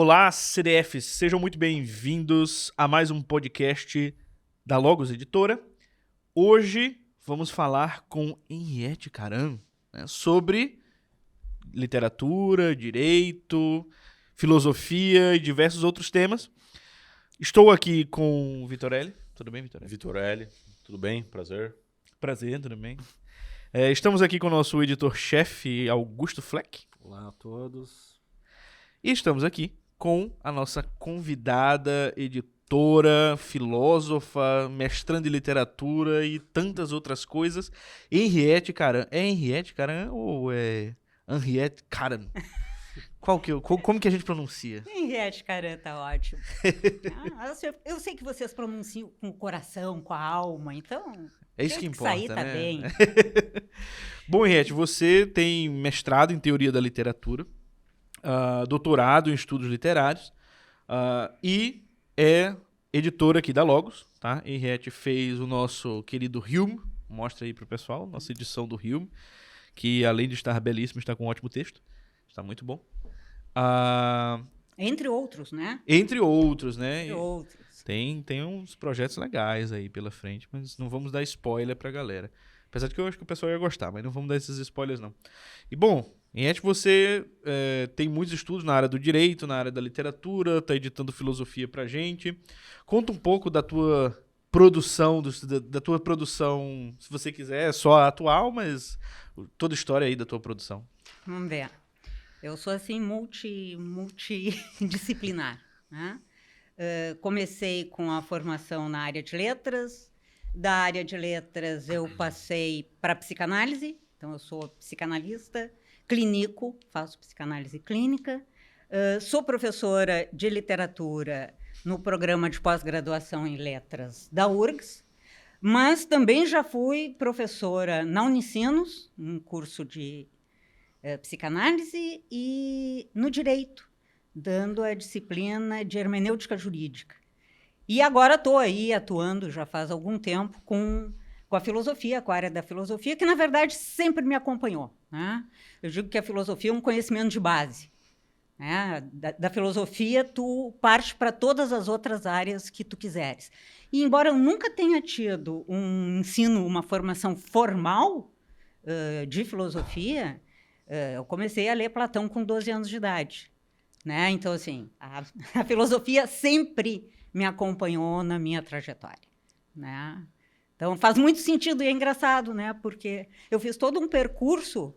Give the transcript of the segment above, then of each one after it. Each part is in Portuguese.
Olá, CDFs, sejam muito bem-vindos a mais um podcast da Logos Editora. Hoje vamos falar com Henriette Caram, né, sobre literatura, direito, filosofia e diversos outros temas. Estou aqui com o Vitorelli. Tudo bem, Vitorelli? Vitorelli, tudo bem? Prazer. Prazer, tudo bem? Estamos aqui com o nosso editor-chefe, Augusto Fleck. Olá a todos. E estamos aqui com a nossa convidada, editora, filósofa, mestranda em literatura e tantas outras coisas, Henriette Caram. É Henriette Caram ou é Henriette Caram? Como que a gente pronuncia? Henriette Caram tá ótimo. Eu sei que vocês pronunciam com o coração, com a alma, então... É isso que importa, sair, tá né? bem. Bom, Henriette, você tem mestrado em teoria da literatura, doutorado em estudos literários e é editora aqui da Logos, tá? Henriette fez o nosso querido Hume, mostra aí pro pessoal, nossa edição do Hume, que além de estar belíssimo, está com um ótimo texto, está muito bom. Entre outros, né? Entre outros, né? Entre outros. Tem uns projetos legais aí pela frente, mas não vamos dar spoiler pra galera. Apesar de que eu acho que o pessoal ia gostar, mas não vamos dar esses spoilers, não. E, bom, Henriette, você tem muitos estudos na área do direito, na área da literatura, tá editando filosofia pra gente. Conta um pouco da tua produção, da tua produção, se você quiser, só a atual, mas toda a história aí da tua produção. Vamos ver. Eu sou, assim, multidisciplinar, né? Comecei com a formação na área de letras. Da área de letras, eu passei para psicanálise. Então, eu sou psicanalista, clínico, faço psicanálise clínica. Sou professora de literatura no programa de pós-graduação em letras da URGS, mas também já fui professora na Unicinos, um curso de psicanálise, e no direito, dando a disciplina de hermenêutica jurídica. E agora estou aí atuando, já faz algum tempo, com a filosofia, com a área da filosofia, que, na verdade, sempre me acompanhou, né? Eu digo que a filosofia é um conhecimento de base, né? Da filosofia, tu parte para todas as outras áreas que tu quiseres. E, embora eu nunca tenha tido um ensino, uma formação formal de filosofia, eu comecei a ler Platão com 12 anos de idade, né? Então, assim, a filosofia sempre me acompanhou na minha trajetória, né? Então, faz muito sentido e é engraçado, né? Porque eu fiz todo um percurso,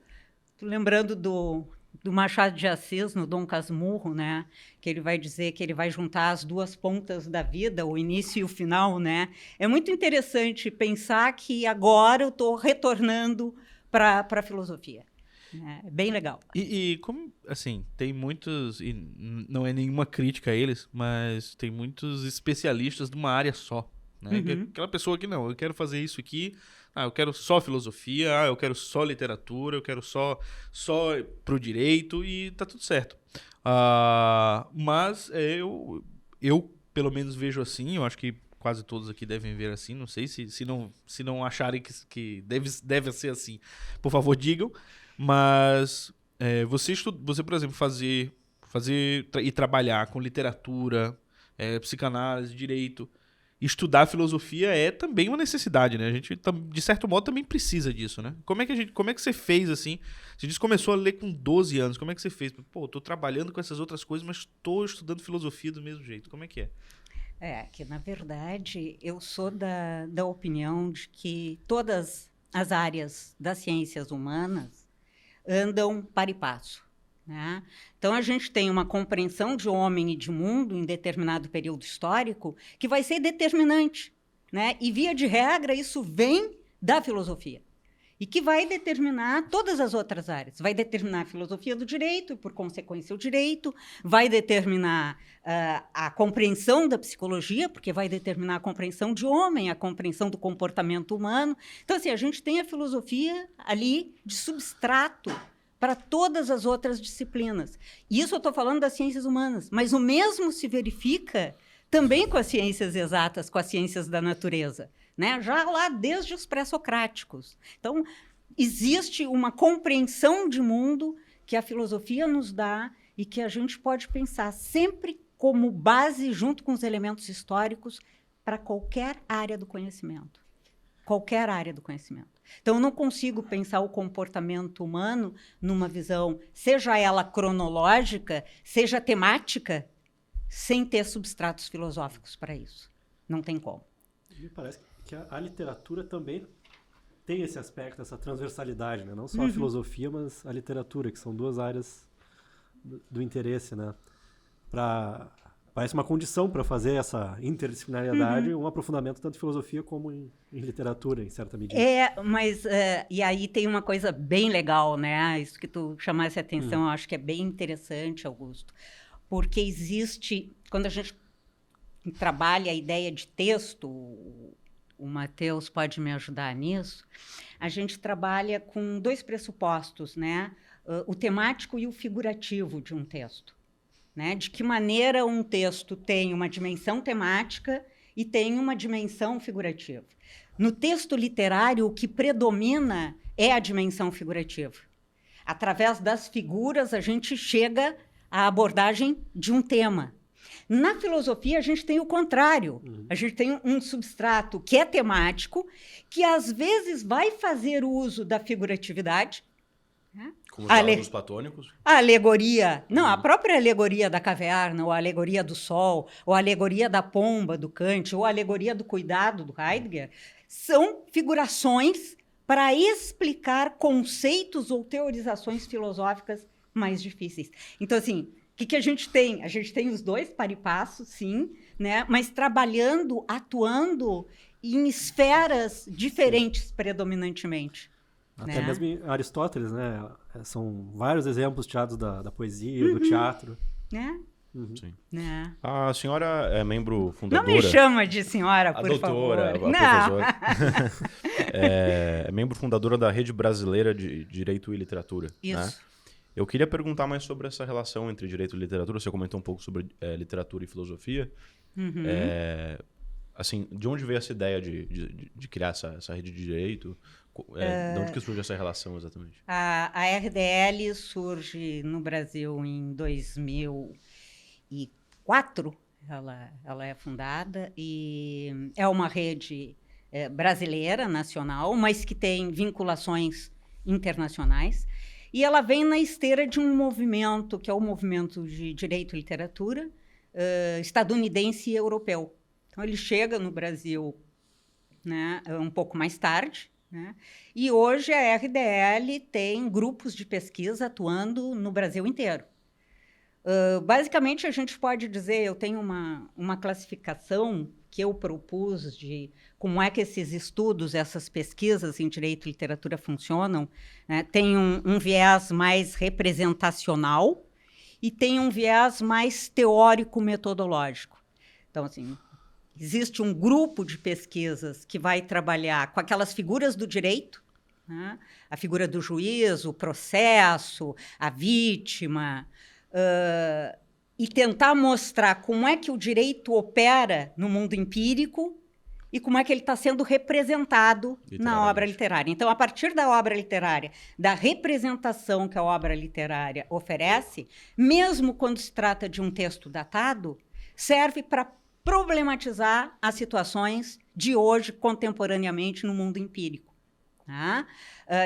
lembrando do Machado de Assis, no Dom Casmurro, né? Que ele vai dizer que ele vai juntar as duas pontas da vida, o início e o final, né? É muito interessante pensar que agora eu estou retornando para a filosofia. É bem legal. E como, assim, tem muitos, e não é nenhuma crítica a eles, mas tem muitos especialistas de uma área só, né? Uhum. Aquela pessoa que não, eu quero fazer isso aqui, eu quero só filosofia, eu quero só literatura, eu quero só pro direito e tá tudo certo. Mas eu pelo menos vejo assim, eu acho que quase todos aqui devem ver assim, não sei se não acharem que deve ser assim, por favor digam. Mas você, por exemplo, fazer e trabalhar com literatura, psicanálise, direito, estudar filosofia é também uma necessidade, né? A gente, de certo modo, também precisa disso, né? Como é que você fez, assim? Você disse que começou a ler com 12 anos. Como é que você fez? Pô, tô trabalhando com essas outras coisas, mas tô estudando filosofia do mesmo jeito. Como é que é? Que, na verdade, eu sou da opinião de que todas as áreas das ciências humanas andam para e passo, né? Então, a gente tem uma compreensão de homem e de mundo em determinado período histórico que vai ser determinante, né? E, via de regra, isso vem da filosofia e que vai determinar todas as outras áreas. Vai determinar a filosofia do direito e, por consequência, o direito, vai determinar a compreensão da psicologia, porque vai determinar a compreensão de homem, a compreensão do comportamento humano. Então, assim, a gente tem a filosofia ali de substrato para todas as outras disciplinas. Isso eu estou falando das ciências humanas, mas o mesmo se verifica também com as ciências exatas, com as ciências da natureza, né? Já lá desde os pré-socráticos. Então, existe uma compreensão de mundo que a filosofia nos dá e que a gente pode pensar sempre como base, junto com os elementos históricos, para qualquer área do conhecimento. Qualquer área do conhecimento. Então, eu não consigo pensar o comportamento humano numa visão, seja ela cronológica, seja temática, sem ter substratos filosóficos para isso. Não tem como. Me parece que a literatura também tem esse aspecto, essa transversalidade, né? Não só a filosofia, mas a literatura, que são duas áreas do interesse, né? Parece uma condição para fazer essa interdisciplinariedade, um aprofundamento tanto em filosofia como em literatura, em certa medida. Mas e aí tem uma coisa bem legal, né? Isso que tu chamasse a atenção, eu acho que é bem interessante, Augusto. Porque existe, quando a gente trabalha a ideia de texto, o Matheus pode me ajudar nisso, a gente trabalha com dois pressupostos, né? O temático e o figurativo de um texto. Né? De que maneira um texto tem uma dimensão temática e tem uma dimensão figurativa. No texto literário, o que predomina é a dimensão figurativa. Através das figuras, a gente chega à abordagem de um tema. Na filosofia, a gente tem o contrário. A gente tem um substrato que é temático, que às vezes vai fazer uso da figuratividade, como os diálogos platônicos? A alegoria, não, a própria alegoria da caverna, ou a alegoria do sol, ou a alegoria da pomba, do Kant, ou a alegoria do cuidado, do Heidegger, são figurações para explicar conceitos ou teorizações filosóficas mais difíceis. Então, assim, o que a gente tem? A gente tem os dois par e passo, sim, né? Mas trabalhando, atuando em esferas diferentes predominantemente. Até mesmo em Aristóteles, né? São vários exemplos tirados da poesia, do teatro. Né? Sim. Né? A senhora é membro fundadora... Não me chama de senhora, por doutora, favor. A professora. É membro fundadora da Rede Brasileira de Direito e Literatura. Isso. Né? Eu queria perguntar mais sobre essa relação entre direito e literatura. Você comentou um pouco sobre literatura e filosofia. Assim, de onde veio essa ideia de criar essa rede de direito? De onde que surge essa relação exatamente? A RDL surge no Brasil em 2004. Ela é fundada e é uma rede brasileira, nacional, mas que tem vinculações internacionais. E ela vem na esteira de um movimento, que é o movimento de direito e literatura, estadunidense e europeu. Então, ele chega no Brasil, né, um pouco mais tarde, né, e hoje a RDL tem grupos de pesquisa atuando no Brasil inteiro. Basicamente, a gente pode dizer, eu tenho uma classificação que eu propus de como é que esses estudos, essas pesquisas em direito e literatura funcionam, né? Tem um viés mais representacional e tem um viés mais teórico-metodológico. Então, assim, existe um grupo de pesquisas que vai trabalhar com aquelas figuras do direito, né? A figura do juiz, o processo, a vítima, e tentar mostrar como é que o direito opera no mundo empírico e como é que ele está sendo representado na obra literária. Então, a partir da obra literária, da representação que a obra literária oferece, mesmo quando se trata de um texto datado, serve para problematizar as situações de hoje, contemporaneamente, no mundo empírico. Tá?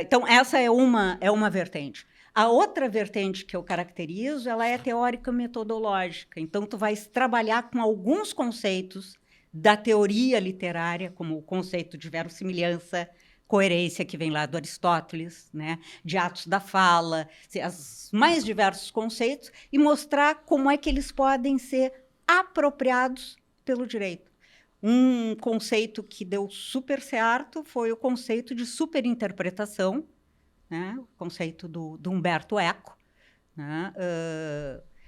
Então, essa é uma vertente. A outra vertente que eu caracterizo, ela é teórica metodológica. Então, tu vais trabalhar com alguns conceitos da teoria literária, como o conceito de verossimilhança, coerência, que vem lá do Aristóteles, né? De atos da fala, os mais diversos conceitos, e mostrar como é que eles podem ser apropriados pelo direito. Um conceito que deu super certo foi o conceito de superinterpretação, né? O conceito do Humberto Eco, né?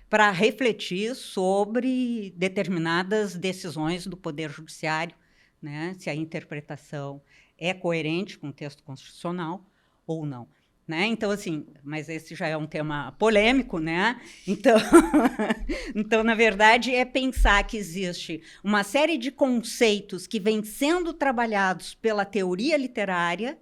Para refletir sobre determinadas decisões do Poder Judiciário, né? Se a interpretação é coerente com o texto constitucional ou não. Né? Então, assim, mas esse já é um tema polêmico, né? Então, na verdade, é pensar que existe uma série de conceitos que vêm sendo trabalhados pela teoria literária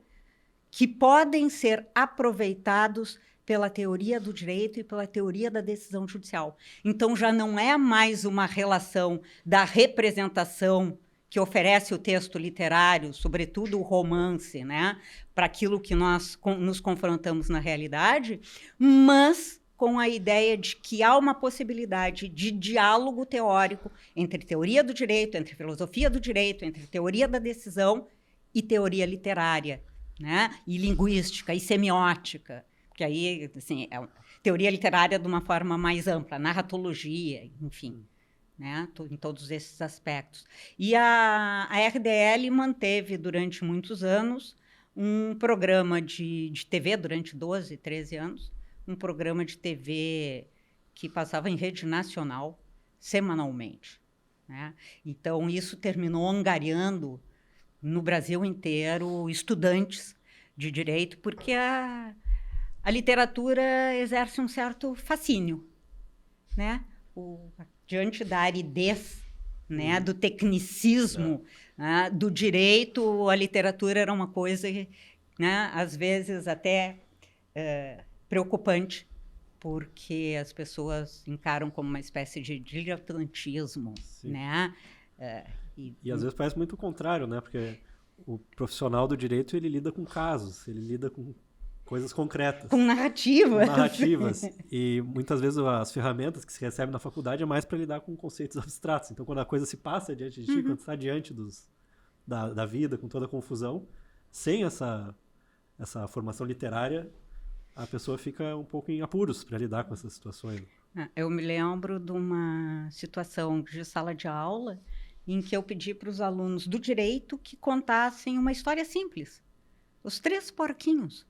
que podem ser aproveitados pela teoria do direito e pela teoria da decisão judicial. Então, já não é mais uma relação da representação que oferece o texto literário, sobretudo o romance, né, para aquilo que nós nos confrontamos na realidade, mas com a ideia de que há uma possibilidade de diálogo teórico entre teoria do direito, entre filosofia do direito, entre teoria da decisão e teoria literária, né, e linguística, e semiótica, que aí, assim, é teoria literária de uma forma mais ampla, narratologia, enfim, né, em todos esses aspectos. E a RDL manteve durante muitos anos um programa de TV, durante 12, 13 anos, um programa de TV que passava em rede nacional, semanalmente, né? Então, isso terminou angariando, no Brasil inteiro, estudantes de direito, porque a literatura exerce um certo fascínio, né? Diante da aridez, né, do tecnicismo, né, do direito, a literatura era uma coisa, né, às vezes até preocupante, porque as pessoas encaram como uma espécie de diletantismo, né? E às vezes parece muito o contrário, né? Porque o profissional do direito, ele lida com casos, ele lida com coisas concretas. Com narrativas. Com narrativas. E muitas vezes as ferramentas que se recebem na faculdade é mais para lidar com conceitos abstratos. Então, quando a coisa se passa diante de ti, quando você está diante da vida, com toda a confusão, sem essa formação literária, a pessoa fica um pouco em apuros para lidar com essas situações. Eu me lembro de uma situação de sala de aula em que eu pedi para os alunos do direito que contassem uma história simples. Os 3 porquinhos.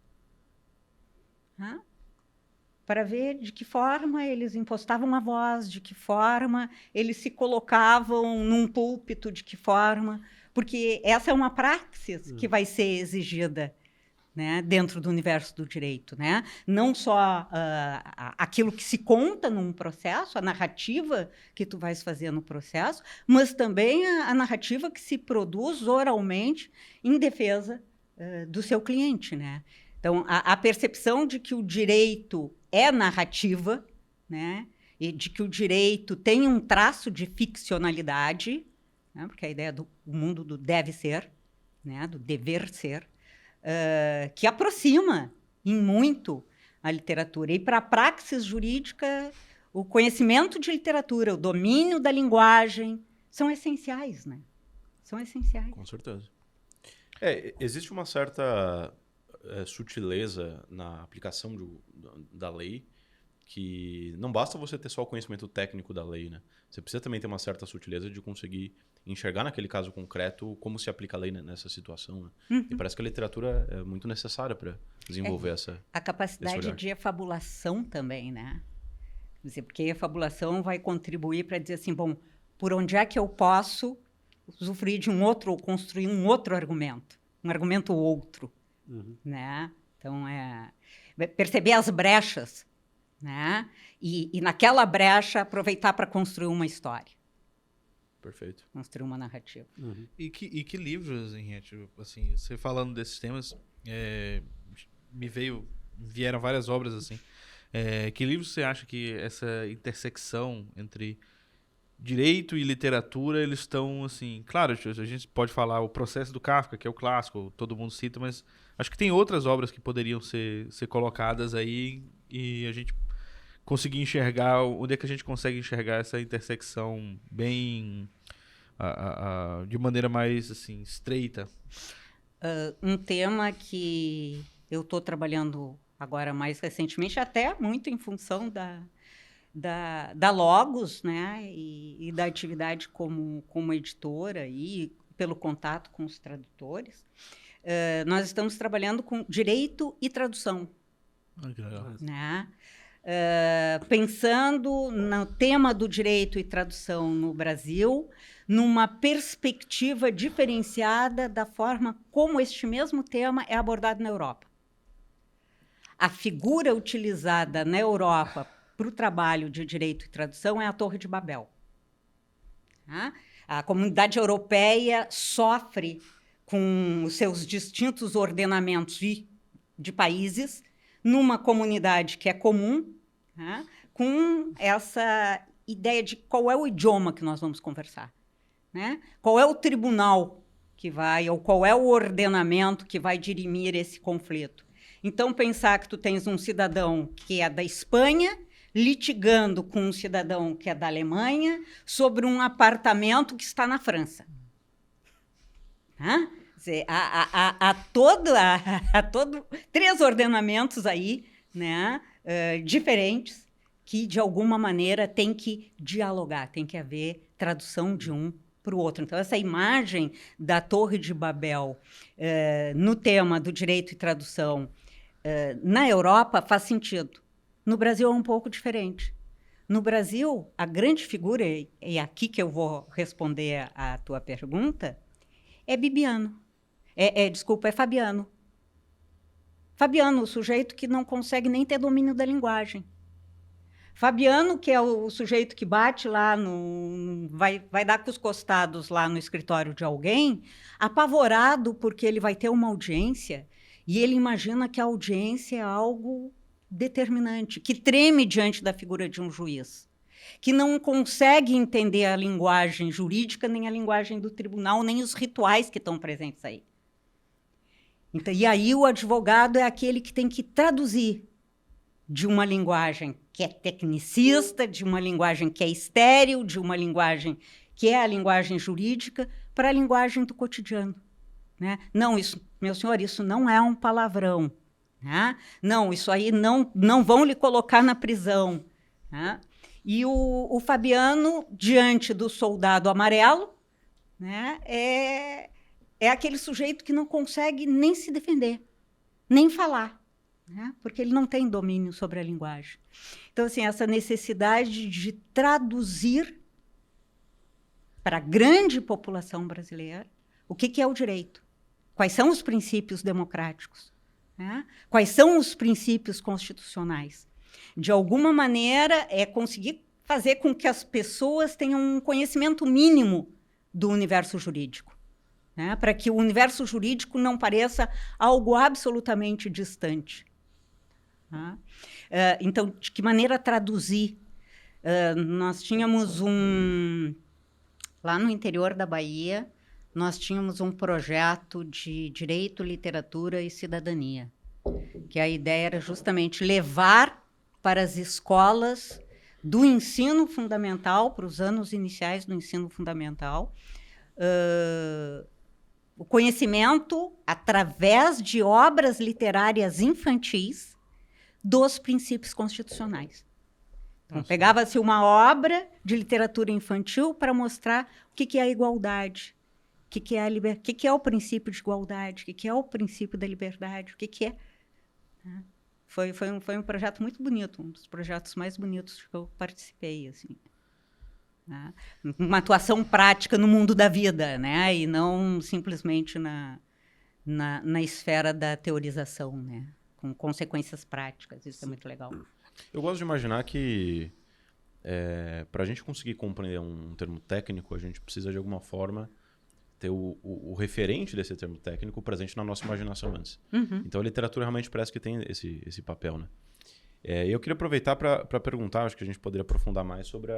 Para ver de que forma eles impostavam a voz, de que forma eles se colocavam num púlpito, de que forma... Porque essa é uma praxis que vai ser exigida, né, dentro do universo do direito, né? Não só aquilo que se conta num processo, a narrativa que tu vais fazer no processo, mas também a narrativa que se produz oralmente em defesa do seu cliente, né? Então, a percepção de que o direito é narrativa, né, e de que o direito tem um traço de ficcionalidade, né, porque a ideia do mundo do deve ser, né, do dever ser, que aproxima em muito a literatura. E para a praxis jurídica, o conhecimento de literatura, o domínio da linguagem, são essenciais, né? São essenciais. Com certeza. Existe uma certa sutileza na aplicação da lei, que não basta você ter só o conhecimento técnico da lei, né? Você precisa também ter uma certa sutileza de conseguir enxergar naquele caso concreto como se aplica a lei nessa situação, né? E parece que a literatura é muito necessária para desenvolver a capacidade de efabulação também, né? Quer dizer, porque a efabulação vai contribuir para dizer assim, bom, por onde é que eu posso usufruir de um outro ou construir um outro argumento, um argumento outro, né? Então, perceber as brechas, né? E naquela brecha aproveitar para construir uma história. Perfeito. Construir uma narrativa. E que livros, Henriette, assim, você falando desses temas, vieram várias obras assim. Que livros você acha que essa intersecção entre direito e literatura, eles estão assim... Claro, a gente pode falar o Processo do Kafka, que é o clássico, todo mundo cita, mas acho que tem outras obras que poderiam ser colocadas aí e a gente conseguir enxergar, onde é que a gente consegue enxergar essa intersecção bem... de maneira mais assim, estreita. Um tema que eu estou trabalhando agora mais recentemente, até muito em função da Logos, né, e da atividade como editora e pelo contato com os tradutores, nós estamos trabalhando com direito e tradução. Que legal. Né? Pensando no tema do direito e tradução no Brasil, numa perspectiva diferenciada da forma como este mesmo tema é abordado na Europa. A figura utilizada na Europa para o trabalho de direito e tradução é a Torre de Babel. Tá? A comunidade europeia sofre com os seus distintos ordenamentos de países numa comunidade que é comum, né, com essa ideia de qual é o idioma que nós vamos conversar, né? Qual é o tribunal que vai, ou qual é o ordenamento que vai dirimir esse conflito. Então, pensar que tu tens um cidadão que é da Espanha litigando com um cidadão que é da Alemanha sobre um apartamento que está na França. Hã? Quer dizer, há todo 3 ordenamentos aí, né, diferentes, que, de alguma maneira, tem que dialogar, tem que haver tradução de um para o outro. Então, essa imagem da Torre de Babel no tema do direito e tradução na Europa faz sentido. No Brasil é um pouco diferente. No Brasil, a grande figura, e é aqui que eu vou responder a tua pergunta, é Bibiano. Desculpa, é Fabiano. Fabiano, o sujeito que não consegue nem ter domínio da linguagem. Fabiano, que é o sujeito que bate lá vai dar com os costados lá no escritório de alguém, apavorado porque ele vai ter uma audiência e ele imagina que a audiência é algo determinante, que treme diante da figura de um juiz, que não consegue entender a linguagem jurídica, nem a linguagem do tribunal, nem os rituais que estão presentes aí. Então, e aí o advogado é aquele que tem que traduzir de uma linguagem que é tecnicista, de uma linguagem que é estéril, de uma linguagem que é a linguagem jurídica, para a linguagem do cotidiano. Né? Não, isso, meu senhor, isso não é um palavrão. Né? Não, isso aí não vão lhe colocar na prisão. Né? E o Fabiano, diante do soldado amarelo, né, é aquele sujeito que não consegue nem se defender, nem falar. Né? Porque ele não tem domínio sobre a linguagem. Então, assim, essa necessidade de traduzir para a grande população brasileira o que é o direito, quais são os princípios democráticos, né? Quais são os princípios constitucionais. De alguma maneira, é conseguir fazer com que as pessoas tenham um conhecimento mínimo do universo jurídico, né? Para que o universo jurídico não pareça algo absolutamente distante. Então, de que maneira traduzir? Nós tínhamos lá no interior da Bahia, nós tínhamos um projeto de direito, literatura e cidadania, que a ideia era justamente levar para as escolas do ensino fundamental, para os anos iniciais do ensino fundamental, o conhecimento, através de obras literárias infantis, dos princípios constitucionais. Então, pegava-se uma obra de literatura infantil para mostrar o que é a igualdade, o que é o princípio de igualdade, o que é o princípio da liberdade, o que é. Foi um projeto muito bonito, um dos projetos mais bonitos que eu participei, assim. Né? Uma atuação prática no mundo da vida, né? E não simplesmente na esfera da teorização, né? Com consequências práticas. Isso é muito legal. Eu gosto de imaginar que para a gente conseguir compreender um termo técnico, a gente precisa, de alguma forma, ter o referente desse termo técnico presente na nossa imaginação antes. Uhum. Então, a literatura realmente parece que tem esse papel, né? Eu queria aproveitar para perguntar, acho que a gente poderia aprofundar mais sobre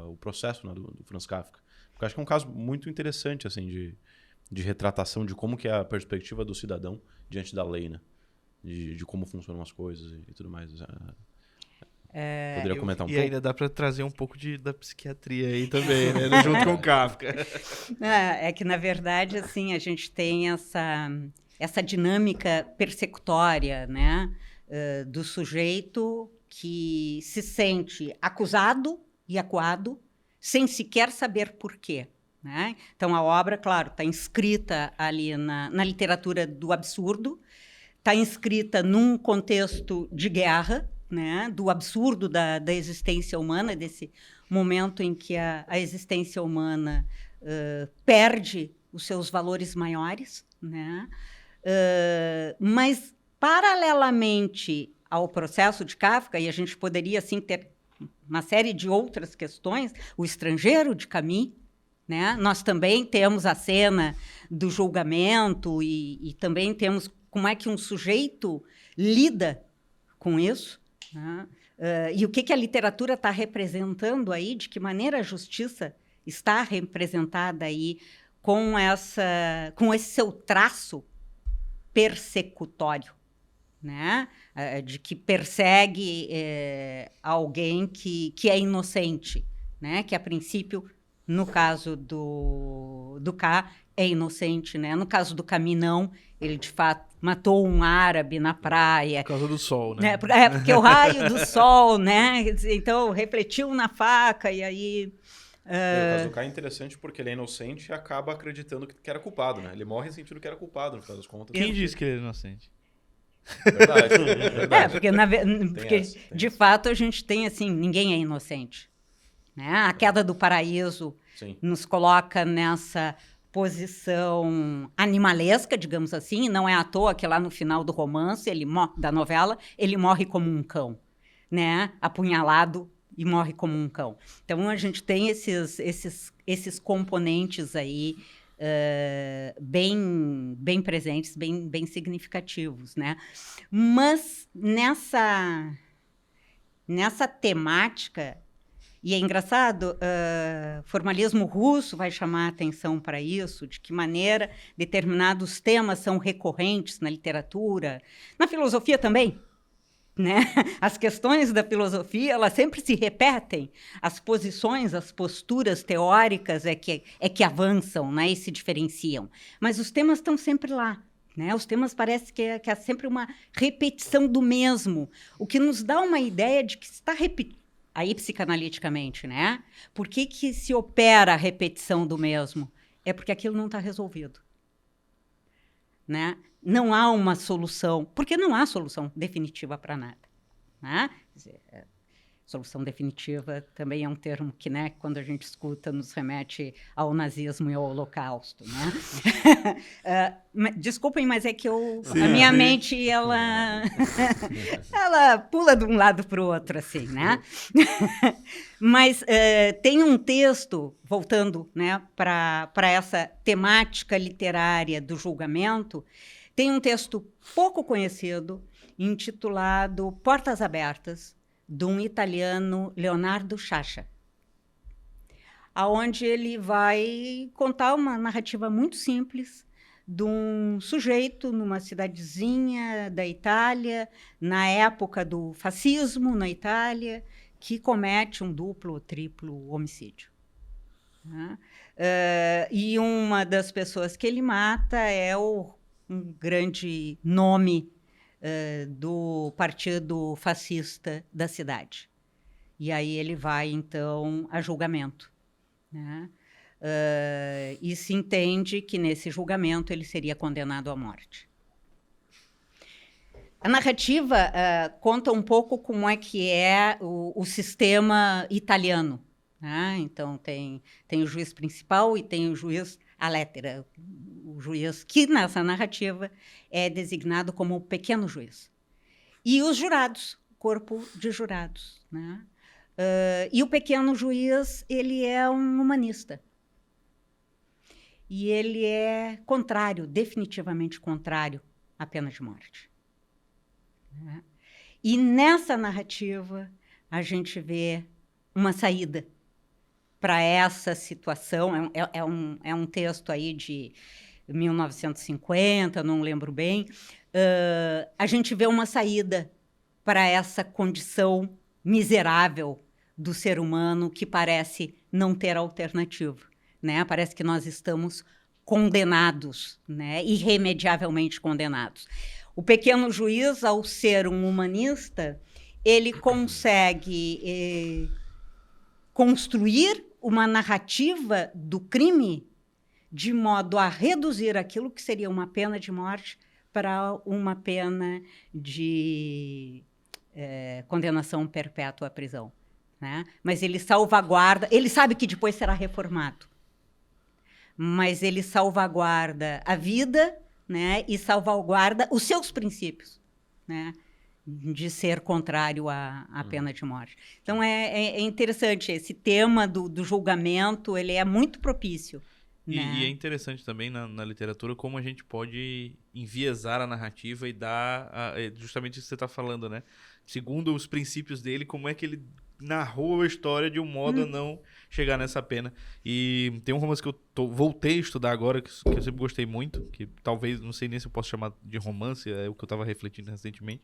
o processo, né, do Franz Kafka. Porque acho que é um caso muito interessante assim, de retratação de como que é a perspectiva do cidadão diante da lei, né? De como funcionam as coisas e tudo mais. Poderia comentar um pouco? E ainda dá para trazer um pouco da psiquiatria aí também, né? Junto com o Kafka. É que, na verdade, assim, a gente tem essa dinâmica persecutória, né? Do sujeito que se sente acusado e acuado sem sequer saber por quê. Né? Então, a obra, claro, está inscrita ali na literatura do absurdo, está inscrita num contexto de guerra, né? Do absurdo da existência humana, desse momento em que a existência humana perde os seus valores maiores. Né? Mas, paralelamente ao processo de Kafka, e a gente poderia assim, ter uma série de outras questões, O Estrangeiro, de Camus, né? Nós também temos a cena do julgamento e também temos como é que um sujeito lida com isso, né? E o que a literatura está representando aí, de que maneira a justiça está representada aí com esse seu traço persecutório, né? De que persegue alguém que é inocente, né? Que a princípio, no caso do K, é inocente, né? No caso do Camus, não. Ele, de fato, matou um árabe na praia. Por causa do sol, né? Porque o raio do sol, né? Então, refletiu na faca e aí... O caso do K é interessante porque ele é inocente e acaba acreditando que era culpado, né? Ele morre sentindo que era culpado, no final das contas. Quem disse que ele é inocente? Verdade, verdade. Porque de fato, a gente tem, assim, ninguém é inocente. Né? A queda do paraíso Sim. nos coloca nessa posição animalesca, digamos assim, não é à toa que lá no final do romance, da novela, ele morre como um cão, né? Apunhalado e morre como um cão. Então, a gente tem esses componentes aí bem presentes, bem significativos, né? Mas nessa temática, e é engraçado, formalismo russo vai chamar a atenção para isso, de que maneira determinados temas são recorrentes na literatura, na filosofia também, né? As questões da filosofia, elas sempre se repetem, as posições, as posturas teóricas é que avançam, né? E se diferenciam, mas os temas estão sempre lá. Né? Os temas parece que é sempre uma repetição do mesmo, o que nos dá uma ideia de que está repetindo, aí psicanaliticamente, né? Por que se opera a repetição do mesmo? É porque aquilo não está resolvido. Né? Não há uma solução, porque não há solução definitiva para nada. Né? Quer dizer, solução definitiva também é um termo que, né, quando a gente escuta, nos remete ao nazismo e ao holocausto. Né? Desculpem, mas é que a minha mente, ela pula de um lado para o outro, assim, né? Mas tem um texto, voltando, né, para essa temática literária do julgamento, tem um texto pouco conhecido, intitulado Portas Abertas, de um italiano, Leonardo Sciascia, aonde ele vai contar uma narrativa muito simples de um sujeito numa cidadezinha da Itália, na época do fascismo na Itália, que comete um duplo ou triplo homicídio. Né? E uma das pessoas que ele mata é um grande nome do partido fascista da cidade. E aí ele vai, então, a julgamento. Né? E se entende que, nesse julgamento, ele seria condenado à morte. A narrativa conta um pouco como é que é o sistema italiano. Né? Então, tem o juiz principal e tem o juiz à lettera, o juiz que, nessa narrativa, é designado como o pequeno juiz. E os jurados, o corpo de jurados. Né? E o pequeno juiz, ele é um humanista. E ele é contrário, definitivamente contrário à pena de morte. Né? E nessa narrativa, a gente vê uma saída para essa situação. É um texto aí de 1950, não lembro bem. A gente vê uma saída para essa condição miserável do ser humano que parece não ter alternativa. Né? Parece que nós estamos condenados, né? Irremediavelmente condenados. O pequeno juiz, ao ser um humanista, ele consegue construir uma narrativa do crime de modo a reduzir aquilo que seria uma pena de morte para uma pena de condenação perpétua à prisão. Né? Mas ele salvaguarda, ele sabe que depois será reformado, mas ele salvaguarda a vida, né? E salvaguarda os seus princípios, né? De ser contrário à pena de morte. Então, é interessante, esse tema do julgamento, ele é muito propício, né? E é interessante também na literatura como a gente pode enviesar a narrativa e dar justamente isso que você está falando, né? Segundo os princípios dele, como é que ele narrou a história de um modo a não chegar nessa pena. E tem um romance que eu voltei a estudar agora, que eu sempre gostei muito, que talvez, não sei nem se eu posso chamar de romance, é o que eu estava refletindo recentemente,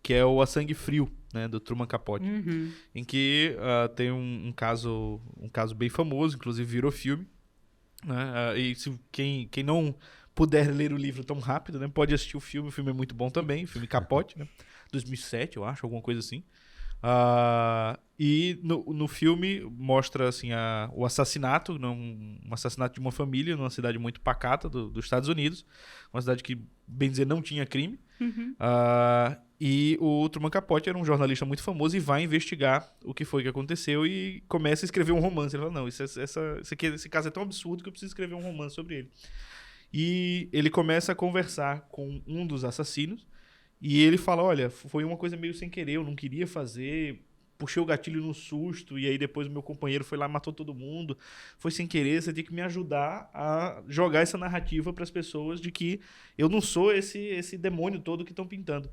que é o A Sangue Frio, né, do Truman Capote, em que tem um caso bem famoso, inclusive virou filme, né? E se quem não puder ler o livro tão rápido, né, pode assistir o filme é muito bom também, o filme Capote, né, 2007, eu acho, alguma coisa assim. E no filme mostra assim, o assassinato, um assassinato de uma família numa cidade muito pacata dos Estados Unidos, uma cidade que, bem dizer, não tinha crime. E o Truman Capote era um jornalista muito famoso e vai investigar o que foi que aconteceu e começa a escrever um romance. Ele fala, não, esse caso é tão absurdo que eu preciso escrever um romance sobre ele. E ele começa a conversar com um dos assassinos e ele fala, olha, foi uma coisa meio sem querer, eu não queria fazer, puxei o gatilho no susto e aí depois o meu companheiro foi lá e matou todo mundo, foi sem querer, você tem que me ajudar a jogar essa narrativa para as pessoas de que eu não sou esse demônio todo que estão pintando.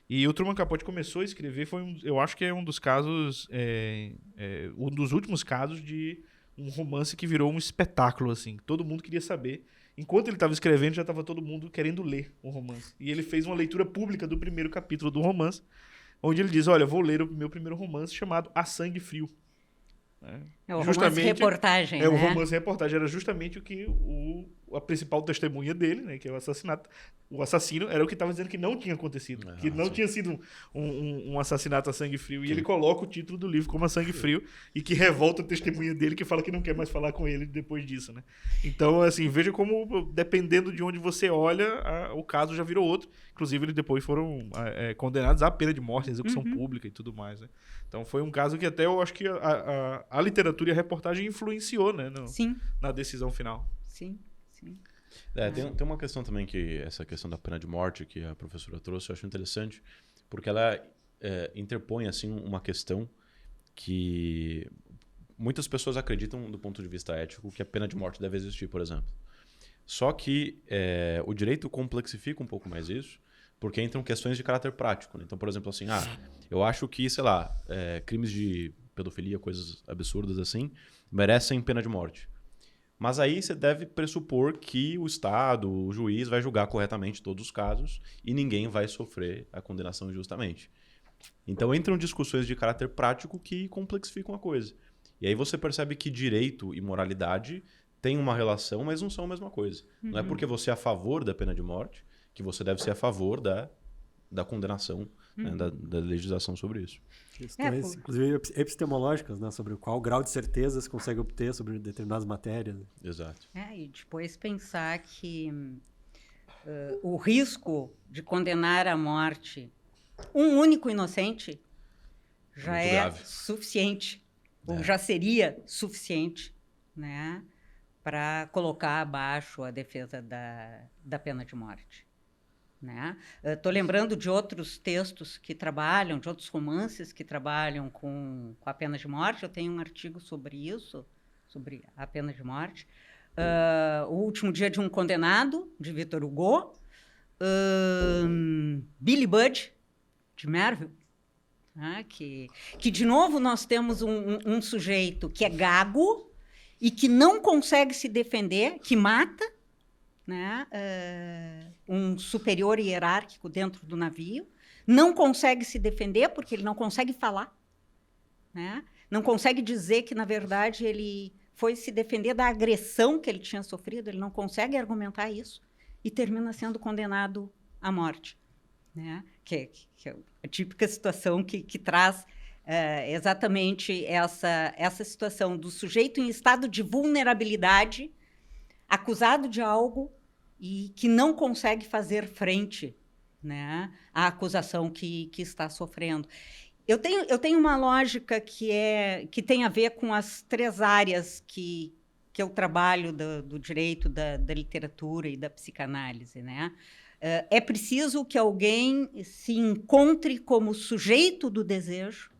E o Truman Capote começou a escrever, eu acho que é um dos casos, um dos últimos casos de um romance que virou um espetáculo, assim, todo mundo queria saber. Enquanto ele estava escrevendo, já estava todo mundo querendo ler o romance. E ele fez uma leitura pública do primeiro capítulo do romance, onde ele diz, olha, vou ler o meu primeiro romance chamado A Sangue Frio. É o romance-reportagem, né? O romance-reportagem era justamente o que a principal testemunha dele, né, que é o assassinato, o assassino, era o que estava dizendo que não tinha acontecido, que não tinha sido um assassinato a sangue frio, e ele coloca o título do livro como A Sangue Frio, e que revolta a testemunha dele, que fala que não quer mais falar com ele depois disso, né? Então, assim, veja como, dependendo de onde você olha, o caso já virou outro. Inclusive, eles depois foram condenados à pena de morte, execução pública e tudo mais, né? Então, foi um caso que até eu acho que a literatura e a reportagem influenciou, né, na decisão final. Sim, sim. Tem uma questão também, que essa questão da pena de morte que a professora trouxe, eu acho interessante, porque ela interpõe assim, uma questão que muitas pessoas acreditam, do ponto de vista ético, que a pena de morte deve existir, por exemplo. Só que o direito complexifica um pouco mais isso, porque entram questões de caráter prático, né? Então, por exemplo, assim, eu acho que, sei lá, crimes de pedofilia, coisas absurdas assim, merecem pena de morte. Mas aí você deve pressupor que o Estado, o juiz, vai julgar corretamente todos os casos e ninguém vai sofrer a condenação injustamente. Então entram discussões de caráter prático que complexificam a coisa. E aí você percebe que direito e moralidade têm uma relação, mas não são a mesma coisa. Não é porque você é a favor da pena de morte que você deve ser a favor da condenação, né, da legislação sobre isso. Questões, inclusive epistemológicas, né, sobre qual grau de certeza se consegue obter sobre determinadas matérias. Exato. E depois pensar que o risco de condenar à morte um único inocente já Muito é grave. suficiente, ou já seria suficiente, né, para colocar abaixo a defesa da pena de morte. Né? Estou lembrando de outros textos que trabalham, de outros romances que trabalham com a pena de morte. Eu tenho um artigo sobre isso, sobre a pena de morte. O Último Dia de um Condenado, de Victor Hugo. Billy Budd, de Merville. Né? Que, de novo, nós temos um sujeito que é gago e que não consegue se defender, que mata, né, um superior hierárquico dentro do navio, não consegue se defender porque ele não consegue falar, né? Não consegue dizer que, na verdade, ele foi se defender da agressão que ele tinha sofrido, ele não consegue argumentar isso e termina sendo condenado à morte. Né? Que é a típica situação que traz exatamente essa situação do sujeito em estado de vulnerabilidade, acusado de algo e que não consegue fazer frente, né, à acusação que está sofrendo. Eu tenho uma lógica que tem a ver com as três áreas que eu trabalho do direito, da literatura e da psicanálise. Né? É preciso que alguém se encontre como sujeito do desejo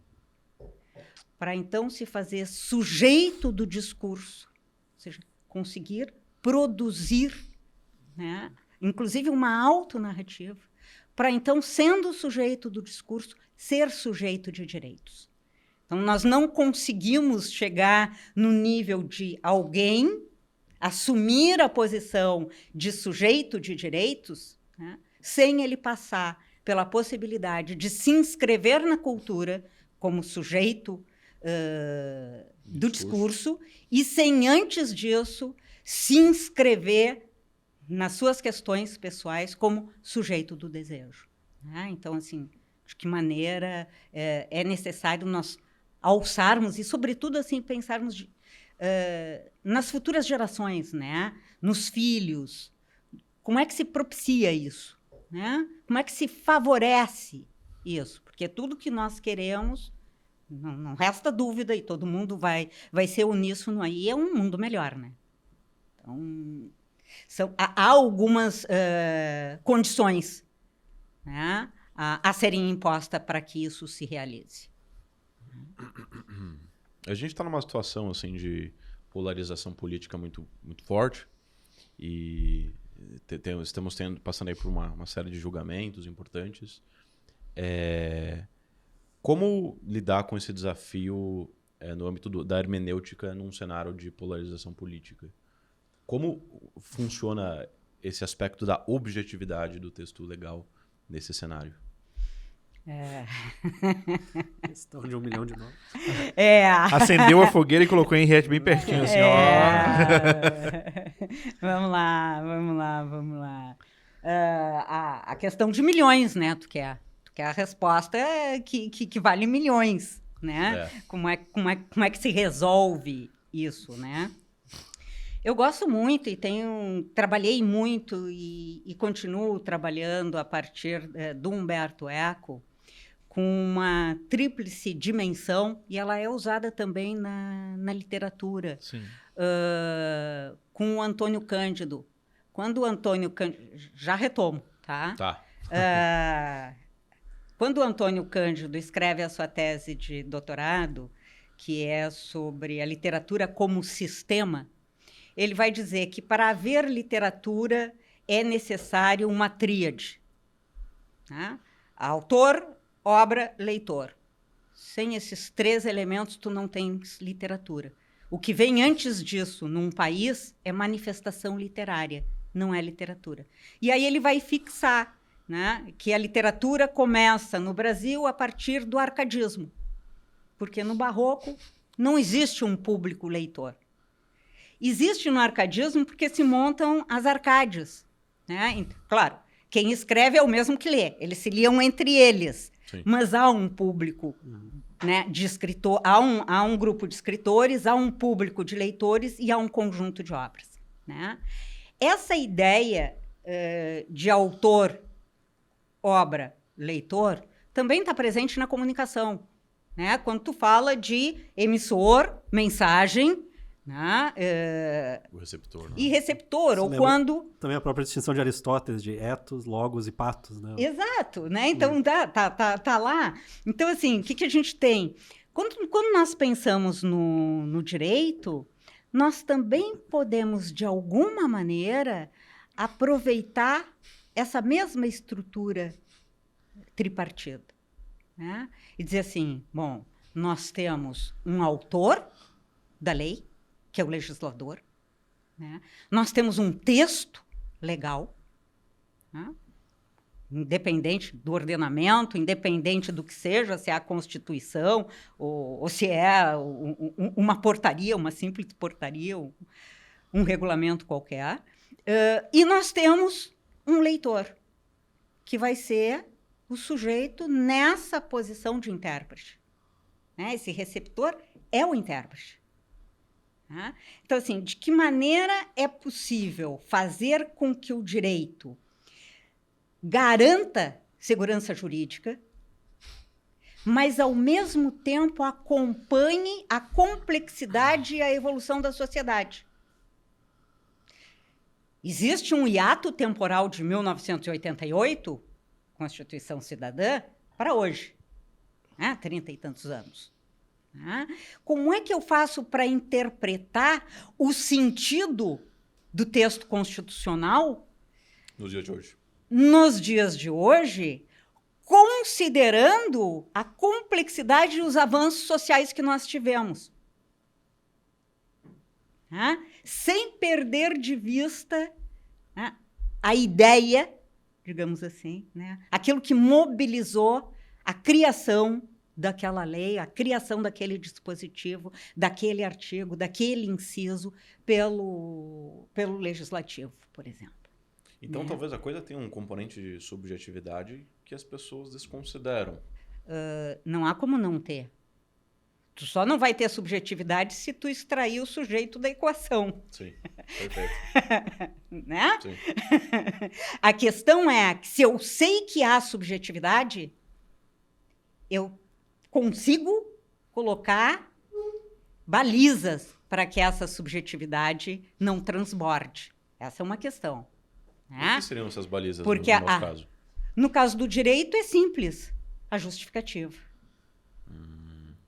para, então, se fazer sujeito do discurso, ou seja, conseguir produzir, né, inclusive uma autonarrativa, para então, sendo sujeito do discurso, ser sujeito de direitos. Então, nós não conseguimos chegar no nível de alguém assumir a posição de sujeito de direitos, né, sem ele passar pela possibilidade de se inscrever na cultura como sujeito do discurso e sem, antes disso, se inscrever nas suas questões pessoais como sujeito do desejo. Né? Então, assim, de que maneira é necessário nós alçarmos e, sobretudo, assim, pensarmos nas futuras gerações, né? Nos filhos. Como é que se propicia isso? Né? Como é que se favorece isso? Porque tudo que nós queremos, não resta dúvida, e todo mundo vai ser uníssono aí, é um mundo melhor. Né? Então, há algumas condições, né, a serem impostas para que isso se realize. A gente está numa situação assim, de polarização política muito, muito forte e estamos passando aí por uma série de julgamentos importantes. Como lidar com esse desafio no âmbito da hermenêutica num cenário de polarização política? Como funciona esse aspecto da objetividade do texto legal nesse cenário? Questão de 1 milhão de nomes. Acendeu a fogueira e colocou a Henriette bem pertinho, assim, ó. Vamos lá. A questão de milhões, né? Tu quer a resposta que vale milhões, né? Como é que se resolve isso, né? Eu gosto muito e trabalhei muito e continuo trabalhando a partir do Umberto Eco com uma tríplice dimensão, e ela é usada também na literatura. Sim. Com o Antônio Cândido. Quando o Antônio Cândido... Já retomo, tá? Tá. Quando o Antônio Cândido escreve a sua tese de doutorado, que é sobre a literatura como sistema, ele vai dizer que para haver literatura é necessário uma tríade. Tá? Autor, obra, leitor. Sem esses 3 elementos, tu não tens literatura. O que vem antes disso num país é manifestação literária, não é literatura. E aí ele vai fixar, né, que a literatura começa no Brasil a partir do arcadismo, porque no Barroco não existe um público leitor. Existe no arcadismo porque se montam as arcádias. Né? Claro, quem escreve é o mesmo que lê, eles se liam entre eles. Sim. Mas há um público, né, de escritor, há um grupo de escritores, há um público de leitores e há um conjunto de obras. Né? Essa ideia de autor, obra, leitor, também está presente na comunicação. Né? Quando tu fala de emissor, mensagem, né? O receptor. Né? E receptor, ou quando... Também a própria distinção de Aristóteles, de ethos, logos e patos. Né? Exato, né? Então tá lá. Então, assim, o que a gente tem? Quando nós pensamos no direito, nós também podemos, de alguma maneira, aproveitar essa mesma estrutura tripartida. Né? E dizer assim, bom, nós temos um autor da lei, que é o legislador. Né? Nós temos um texto legal, né? Independente do ordenamento, independente do que seja, se é a Constituição ou se é uma portaria, uma simples portaria, um regulamento qualquer. E nós temos um leitor, que vai ser o sujeito nessa posição de intérprete. Né? Esse receptor é o intérprete. Tá? Então, assim, de que maneira é possível fazer com que o direito garanta segurança jurídica, mas, ao mesmo tempo, acompanhe a complexidade e a evolução da sociedade? Existe um hiato temporal de 1988, Constituição Cidadã, para hoje, né? 30 e tantos anos. Como é que eu faço para interpretar o sentido do texto constitucional Nos dias de hoje. nos dias de hoje, considerando a complexidade e os avanços sociais que nós tivemos. Né? Sem perder de vista, né, a ideia, digamos assim, né, aquilo que mobilizou a criação daquela lei, a criação daquele dispositivo, daquele artigo, daquele inciso pelo legislativo, por exemplo. Então, Né? talvez a coisa tenha um componente de subjetividade que as pessoas desconsideram. Não há como não ter. Tu só não vai ter subjetividade se tu extrair o sujeito da equação. Sim, perfeito. Né? Sim. A questão é que se eu sei que há subjetividade, eu consigo colocar balizas para que essa subjetividade não transborde. Essa é uma questão. O Né? que seriam essas balizas Porque no nosso caso? No caso do direito é simples, a justificativa.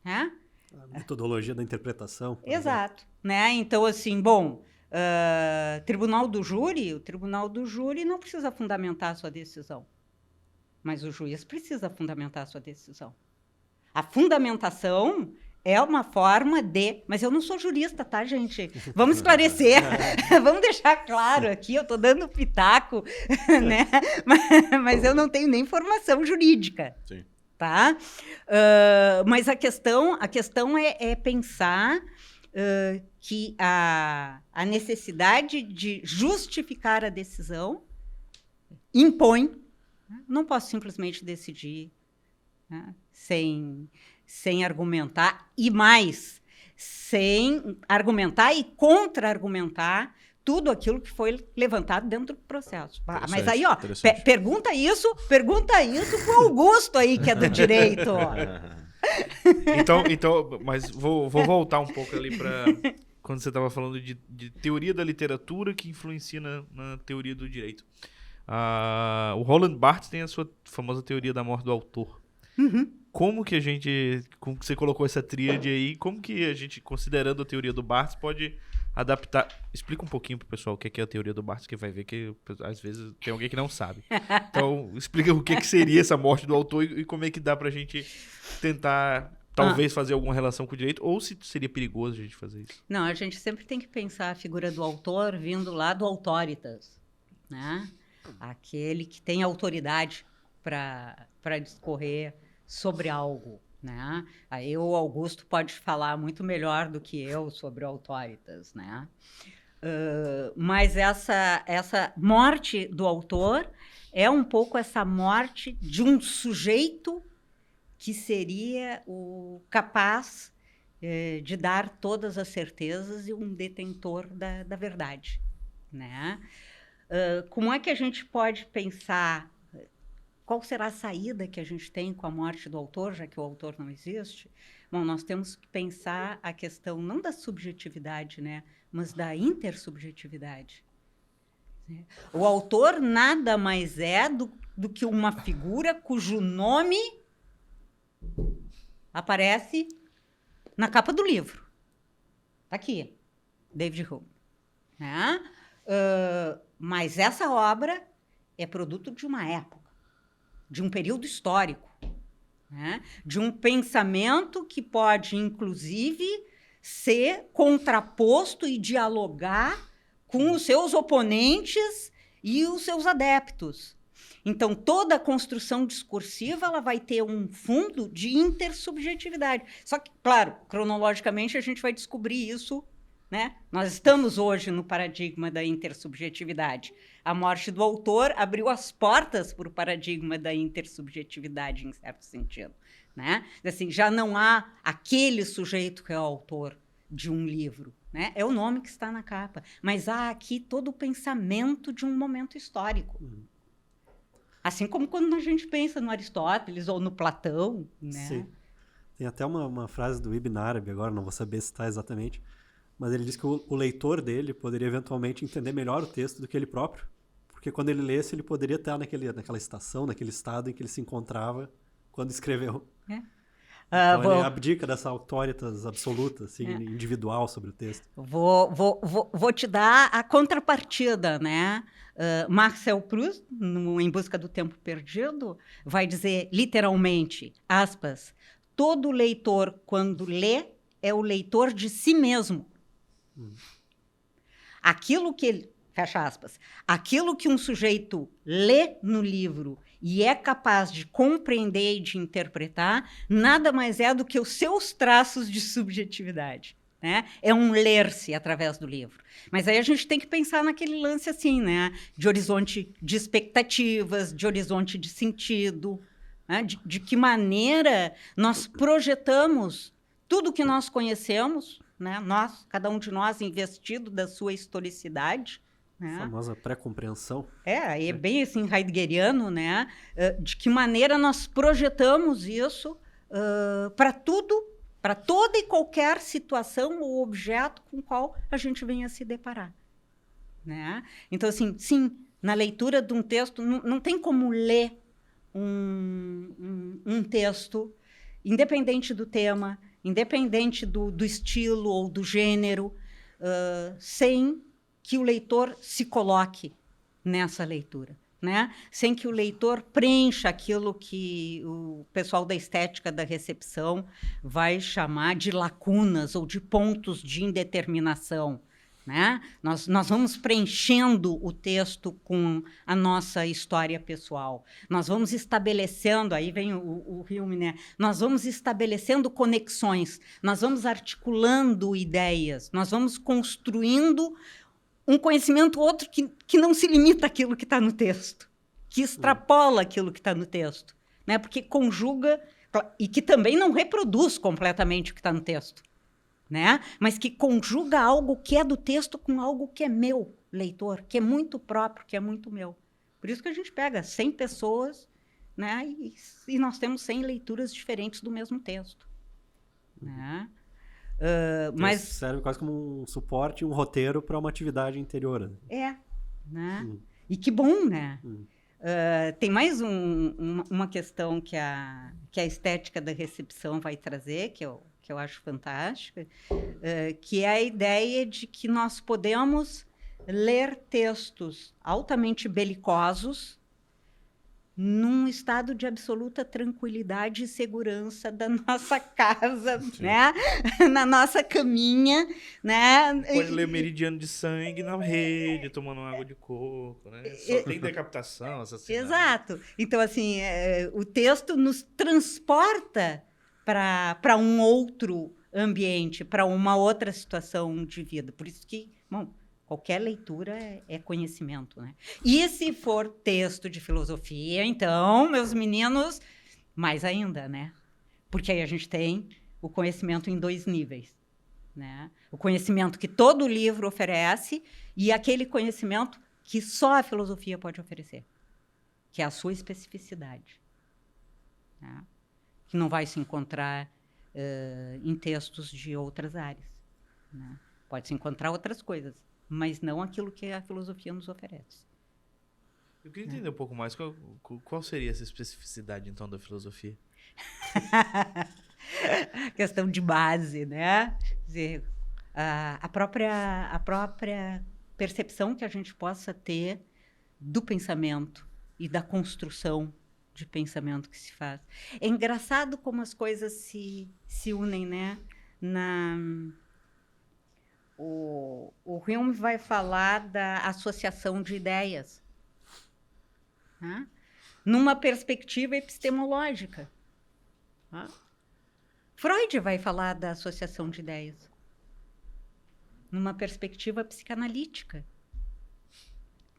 Né? A metodologia da interpretação. por exemplo. Exato. Né? Então, assim, bom, o Tribunal do Júri não precisa fundamentar a sua decisão. Mas o juiz precisa fundamentar a sua decisão. A fundamentação é uma forma de... Mas eu não sou jurista, tá, gente? Vamos esclarecer. Vamos deixar claro aqui, eu estou dando pitaco, né? Mas eu não tenho nem formação jurídica. Sim. Tá? Mas a questão é pensar que a necessidade de justificar a decisão impõe. Não posso simplesmente decidir, né, sem argumentar, e mais, sem argumentar e contra-argumentar tudo aquilo que foi levantado dentro do processo. Mas aí, ó, pergunta isso pro Augusto aí, que é do direito. Então, mas vou voltar um pouco ali para quando você estava falando de teoria da literatura que influencia na teoria do direito. O Roland Barthes tem a sua famosa teoria da morte do autor. Uhum. Como que você colocou essa tríade aí, como que a gente, considerando a teoria do Barthes, pode adaptar... Explica um pouquinho pro pessoal o que é a teoria do Barthes, que vai ver que às vezes tem alguém que não sabe. Então, explica o que seria essa morte do autor e como é que dá pra gente tentar, talvez, fazer alguma relação com o direito, ou se seria perigoso a gente fazer isso. Não, a gente sempre tem que pensar a figura do autor vindo lá do autoritas, né? Aquele que tem autoridade para discorrer sobre algo, né? Aí o Augusto pode falar muito melhor do que eu sobre o autoritas, né? Mas essa morte do autor é um pouco essa morte de um sujeito que seria o capaz de dar todas as certezas e um detentor da verdade, né? Como é que a gente pode pensar qual será a saída que a gente tem com a morte do autor, já que o autor não existe? Bom, nós temos que pensar a questão não da subjetividade, né, mas da intersubjetividade. O autor nada mais é do que uma figura cujo nome aparece na capa do livro. Está aqui, David Hume. Né? Mas essa obra é produto de uma época, de um período histórico, né? De um pensamento que pode, inclusive, ser contraposto e dialogar com os seus oponentes e os seus adeptos. Então, toda a construção discursiva ela vai ter um fundo de intersubjetividade. Só que, claro, cronologicamente, a gente vai descobrir isso, né? Nós estamos hoje no paradigma da intersubjetividade. A morte do autor abriu as portas para o paradigma da intersubjetividade, em certo sentido, né? Assim, já não há aquele sujeito que é o autor de um livro, né? É o nome que está na capa, mas há aqui todo o pensamento de um momento histórico. Assim como quando a gente pensa no Aristóteles ou no Platão, né? Sim. Tem até uma frase do Ibn Arabi, agora não vou saber citar exatamente, mas ele diz que o leitor dele poderia eventualmente entender melhor o texto do que ele próprio, porque quando ele lesse, ele poderia estar naquela estação, naquele estado em que ele se encontrava quando escreveu. Então ele abdica dessa autoritas absoluta, assim, individual sobre o texto. Vou te dar a contrapartida, né? Marcel Proust, no Em Busca do Tempo Perdido, vai dizer, literalmente, aspas, todo leitor, quando lê, é o leitor de si mesmo. Aquilo que ele, fecha aspas, aquilo que um sujeito lê no livro e é capaz de compreender e de interpretar, nada mais é do que os seus traços de subjetividade. Né? É um ler-se através do livro. Mas aí a gente tem que pensar naquele lance assim, né? De horizonte de expectativas, de horizonte de sentido, né? De que maneira nós projetamos tudo que nós conhecemos, né? Nós, cada um de nós investido da sua historicidade, né? A famosa pré-compreensão. É bem assim, heideggeriano, né? De que maneira nós projetamos isso para tudo, para toda e qualquer situação ou objeto com o qual a gente venha se deparar. Né? Então, assim, sim, na leitura de um texto, não tem como ler um texto, independente do tema, independente do estilo ou do gênero, sem que o leitor se coloque nessa leitura. Né? Sem que o leitor preencha aquilo que o pessoal da estética da recepção vai chamar de lacunas ou de pontos de indeterminação. Né? Nós vamos preenchendo o texto com a nossa história pessoal. Nós vamos estabelecendo, aí vem o Hume, né? Nós vamos estabelecendo conexões, nós vamos articulando ideias, nós vamos construindo um conhecimento outro que não se limita àquilo que está no texto, que extrapola aquilo que está no texto, né? Porque conjuga, e que também não reproduz completamente o que está no texto, né? Mas que conjuga algo que é do texto com algo que é meu, leitor, que é muito próprio, que é muito meu. Por isso que a gente pega 100 pessoas, né? E nós temos 100 leituras diferentes do mesmo texto. Né? Mas serve quase como um suporte, um roteiro para uma atividade interior. Né? E que bom, né? Tem mais uma questão que a estética da recepção vai trazer, que eu acho fantástica, que é a ideia de que nós podemos ler textos altamente belicosos num estado de absoluta tranquilidade e segurança da nossa casa, né? Na nossa caminha, né? Pode ler Meridiano de Sangue na rede, tomando água de coco, né? Só tem decapitação, assassinato. Exato. Então, assim, o texto nos transporta para um outro ambiente, para uma outra situação de vida. Por isso que, bom, qualquer leitura é conhecimento, né? E se for texto de filosofia, então, meus meninos, mais ainda, né? Porque aí a gente tem o conhecimento em 2 níveis, né? O conhecimento que todo livro oferece e aquele conhecimento que só a filosofia pode oferecer, que é a sua especificidade, né? Que não vai se encontrar em textos de outras áreas, né? Pode se encontrar outras coisas, mas não aquilo que a filosofia nos oferece. Eu queria entender um pouco mais qual seria essa especificidade, então, da filosofia. Questão de base, né? Quer dizer, a própria percepção que a gente possa ter do pensamento e da construção de pensamento que se faz. É engraçado como as coisas se unem, né? O Hume vai falar da associação de ideias, né? Numa perspectiva epistemológica. Né? Freud vai falar da associação de ideias numa perspectiva psicanalítica.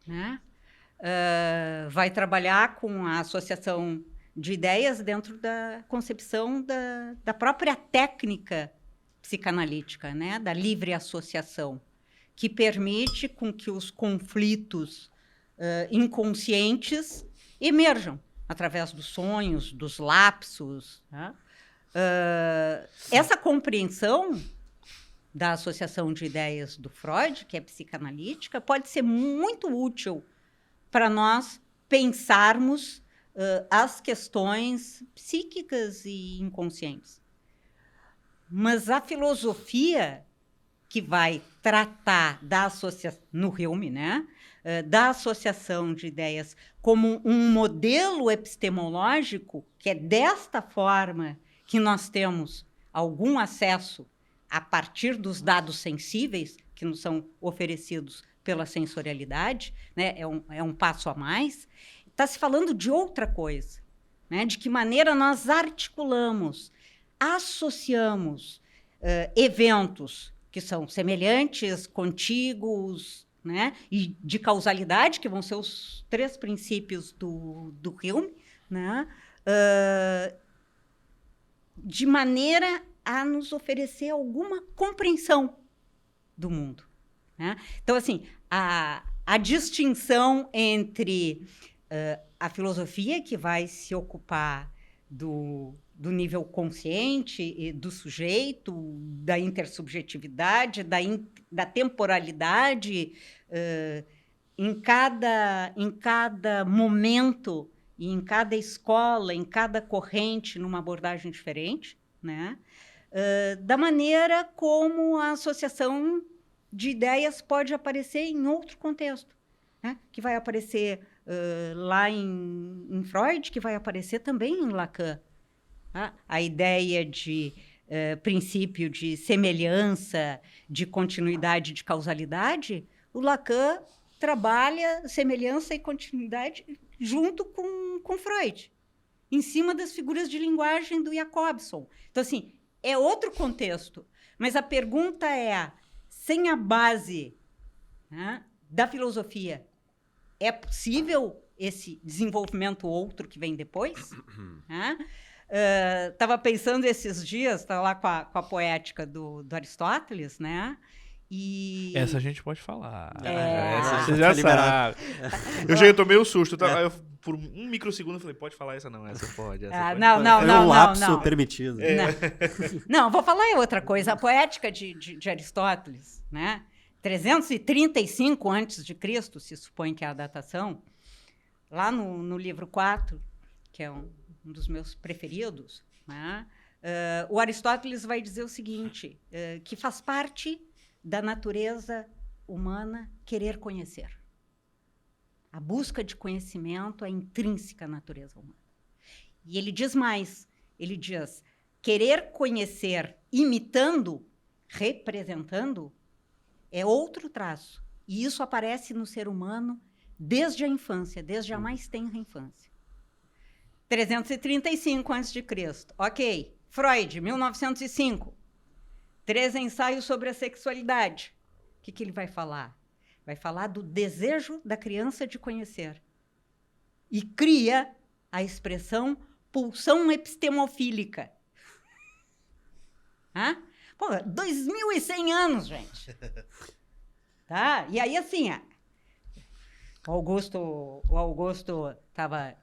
Né? Vai trabalhar com a associação de ideias dentro da concepção da própria técnica psicanalítica, né? Da livre associação, que permite com que os conflitos inconscientes emerjam através dos sonhos, dos lapsos. Né? Essa compreensão da associação de ideias do Freud, que é psicanalítica, pode ser muito útil para nós pensarmos as questões psíquicas e inconscientes. Mas a filosofia que vai tratar da associação, no Hume, né? Da associação de ideias como um modelo epistemológico, que é desta forma que nós temos algum acesso a partir dos dados sensíveis que nos são oferecidos pela sensorialidade, né? É um passo a mais. Está se falando de outra coisa, né? De que maneira nós articulamos, associamos eventos que são semelhantes, contíguos, né? E de causalidade, que vão ser os 3 princípios do Hume, né? De maneira a nos oferecer alguma compreensão do mundo, né? Então, assim, a distinção entre a filosofia, que vai se ocupar do nível consciente e do sujeito, da intersubjetividade, da temporalidade, em cada momento e em cada escola, em cada corrente, numa abordagem diferente, né? Da maneira como a associação de ideias pode aparecer em outro contexto, né? Que vai aparecer lá em Freud, que vai aparecer também em Lacan. A ideia de princípio de semelhança, de continuidade, de causalidade, o Lacan trabalha semelhança e continuidade junto com Freud, em cima das figuras de linguagem do Jacobson. Então, assim, é outro contexto, mas a pergunta é, sem a base, né, da filosofia, é possível esse desenvolvimento outro que vem depois? Estava pensando esses dias, estava lá com a poética do Aristóteles, né? E... Essa a gente pode falar. É. Essa você já sabe. Eu tomei um susto. Eu, por um microsegundo, eu falei, pode falar essa não, essa pode. Essa pode. Não. É um lapso permitido. Não, vou falar outra coisa. A poética de Aristóteles, né? 335 a.C., se supõe que é a datação, lá no livro 4, que é um dos meus preferidos, né? O Aristóteles vai dizer o seguinte, que faz parte da natureza humana querer conhecer. A busca de conhecimento é intrínseca à natureza humana. E ele diz mais, ele diz, querer conhecer imitando, representando, é outro traço. E isso aparece no ser humano desde a infância, desde a mais tenra infância. 335 a.C. Ok. Freud, 1905. 3 ensaios sobre a sexualidade. O que ele vai falar? Vai falar do desejo da criança de conhecer. E cria a expressão pulsão epistemofílica. Pô, 2.100 anos, gente. Tá? E aí, assim, o Augusto estava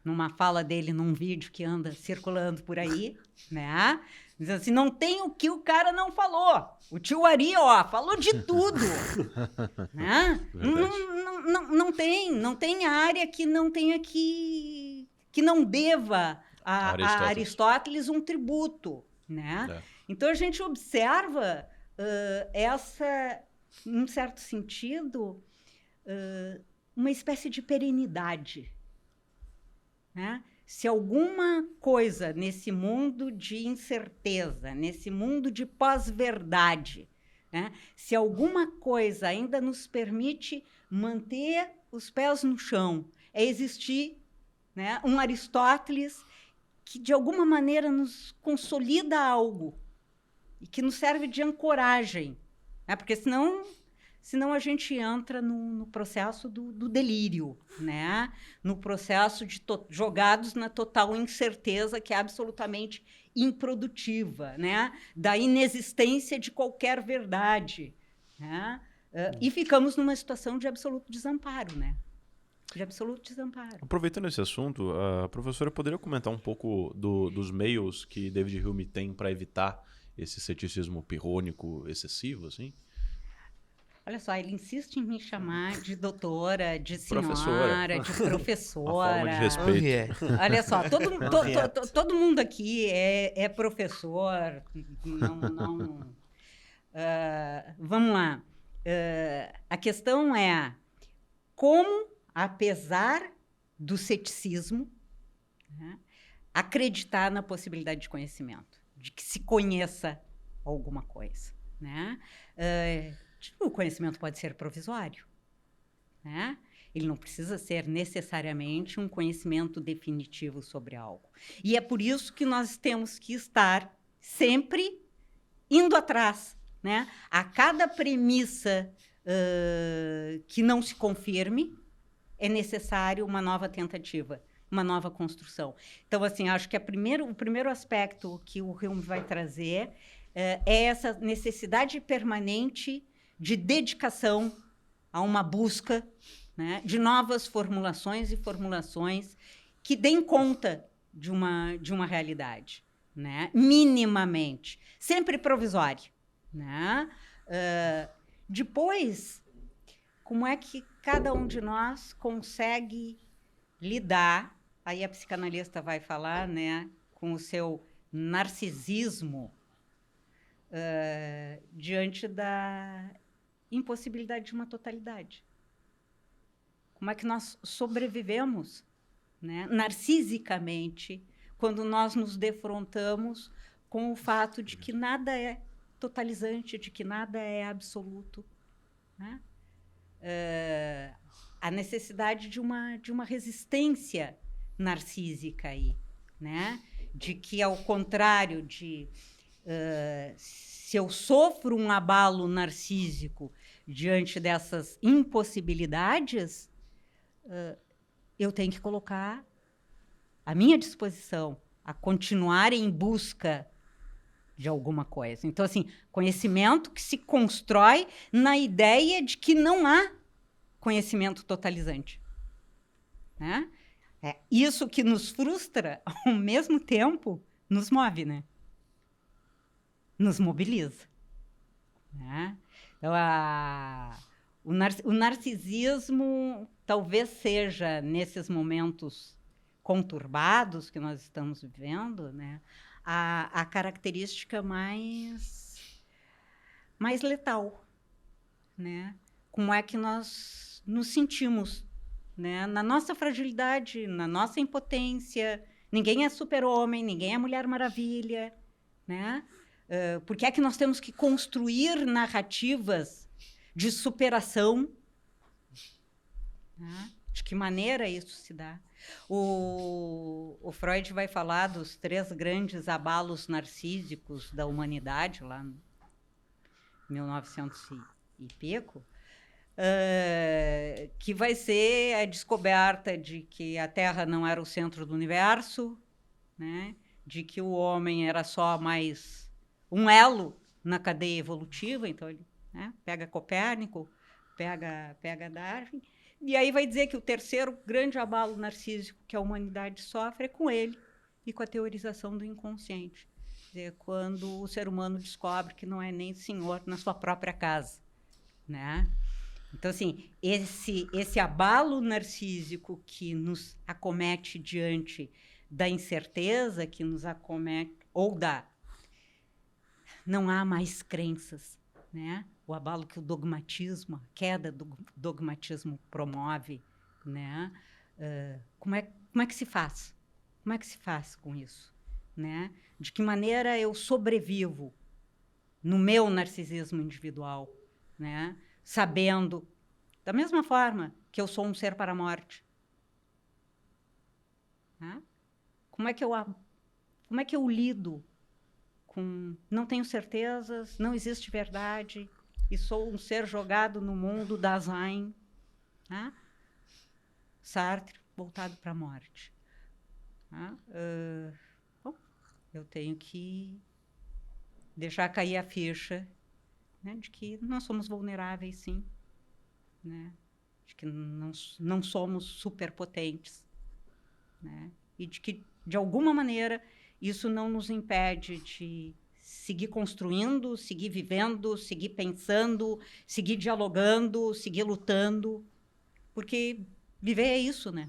numa fala dele num vídeo que anda circulando por aí, né? Dizendo assim, não tem o que o cara não falou. O tio Ari, falou de tudo. Né? Não tem área que não tenha que não deva a Aristóteles um tributo, né? Então a gente observa essa, num certo sentido, uma espécie de perenidade, né? Se alguma coisa nesse mundo de incerteza, nesse mundo de pós-verdade, né? Se alguma coisa ainda nos permite manter os pés no chão, é existir, né, um Aristóteles que, de alguma maneira, nos consolida algo e que nos serve de ancoragem, né? Porque senão a gente entra no processo do delírio, né? No processo de jogados na total incerteza, que é absolutamente improdutiva, né? Da inexistência de qualquer verdade, né? E ficamos numa situação de absoluto desamparo, né? De absoluto desamparo. Aproveitando esse assunto, a professora poderia comentar um pouco dos meios que David Hume tem para evitar esse ceticismo pirrônico excessivo, assim? Olha só, ele insiste em me chamar de doutora, de senhora, Professora. de professora. Uma forma de respeito. Olha só, todo mundo aqui é professor. Vamos lá. A questão é como, apesar do ceticismo, né, acreditar na possibilidade de conhecimento, de que se conheça alguma coisa, né? O conhecimento pode ser provisório, né? Ele não precisa ser necessariamente um conhecimento definitivo sobre algo. E é por isso que nós temos que estar sempre indo atrás, né? A cada premissa que não se confirme, é necessário uma nova tentativa, uma nova construção. Então, assim, acho que o primeiro aspecto que o Hume vai trazer é essa necessidade permanente de dedicação a uma busca, né, de novas formulações e formulações que deem conta de uma realidade, né, minimamente, sempre provisória, né? Depois, como é que cada um de nós consegue lidar, aí a psicanalista vai falar, né, com o seu narcisismo diante da impossibilidade de uma totalidade. Como é que nós sobrevivemos, né, narcisicamente, quando nós nos defrontamos com o fato de que nada é totalizante, de que nada é absoluto, né? A necessidade de uma resistência narcísica aí, né? De que, ao contrário de... se eu sofro um abalo narcísico diante dessas impossibilidades, eu tenho que colocar à minha disposição a continuar em busca de alguma coisa. Então, assim, conhecimento que se constrói na ideia de que não há conhecimento totalizante, né? Isso que nos frustra, ao mesmo tempo, nos move, né? Nos mobiliza, né? Então, o narcisismo talvez seja, nesses momentos conturbados que nós estamos vivendo, né, a característica mais letal, né? Como é que nós nos sentimos, né? Na nossa fragilidade, na nossa impotência. Ninguém é super-homem, ninguém é Mulher Maravilha, né? Por que é que nós temos que construir narrativas de superação? Né? De que maneira isso se dá? O Freud vai falar dos 3 grandes abalos narcísicos da humanidade, lá em 1900 e pico, que vai ser a descoberta de que a Terra não era o centro do universo, né? De que o homem era só mais um elo na cadeia evolutiva. Então, ele, né, pega Copérnico, pega Darwin, e aí vai dizer que o terceiro grande abalo narcísico que a humanidade sofre é com ele e com a teorização do inconsciente. Quer dizer, quando o ser humano descobre que não é nem senhor na sua própria casa, né? Então, assim, esse abalo narcísico que nos acomete diante da incerteza, que nos acomete, ou da... Não há mais crenças, né? O abalo que o dogmatismo, a queda do dogmatismo promove, né? Como é que se faz? Como é que se faz com isso, né? De que maneira eu sobrevivo no meu narcisismo individual, né? Sabendo, da mesma forma, que eu sou um ser para a morte. Né? Como é que eu lido com... Não tenho certezas, não existe verdade, e sou um ser jogado no mundo da Dasein, né? Sartre, voltado para a morte. Né? Bom, eu tenho que deixar cair a ficha, né, de que nós somos vulneráveis, sim, né, de que não somos superpotentes, né, e de que, de alguma maneira, isso não nos impede de seguir construindo, seguir vivendo, seguir pensando, seguir dialogando, seguir lutando, porque viver é isso, né?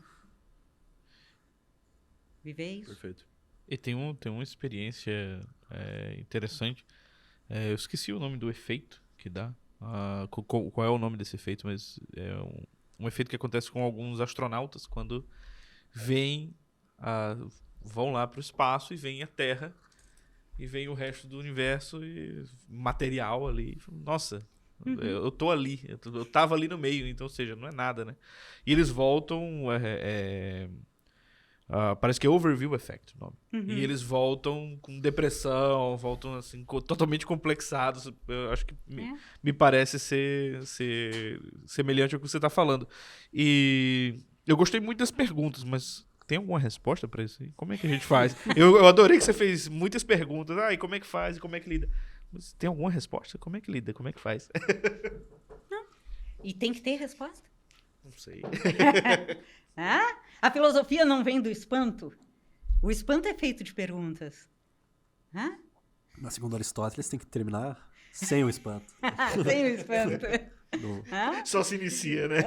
Viver é isso. Perfeito. E tem uma experiência interessante. Eu esqueci o nome do efeito que dá. Qual é o nome desse efeito, mas é um efeito que acontece com alguns astronautas quando vão lá para o espaço e vêm à Terra e vem o resto do universo e material ali. Nossa, eu tô ali, eu tava ali no meio, então, ou seja, não é nada, né? E eles voltam, parece que é Overview Effect o nome. E eles voltam com depressão, voltam assim, totalmente complexados. Eu acho que me parece ser semelhante ao que você tá falando. E eu gostei muito das perguntas, mas tem alguma resposta para isso aí? Como é que a gente faz? Eu adorei que você fez muitas perguntas. E como é que faz? Como é que lida? Mas tem alguma resposta? Como é que lida? Como é que faz? Não. E tem que ter resposta. Não sei. A filosofia não vem do espanto. O espanto é feito de perguntas. Mas segundo Aristóteles, tem que terminar sem o espanto. Sem o espanto. Só se inicia, né?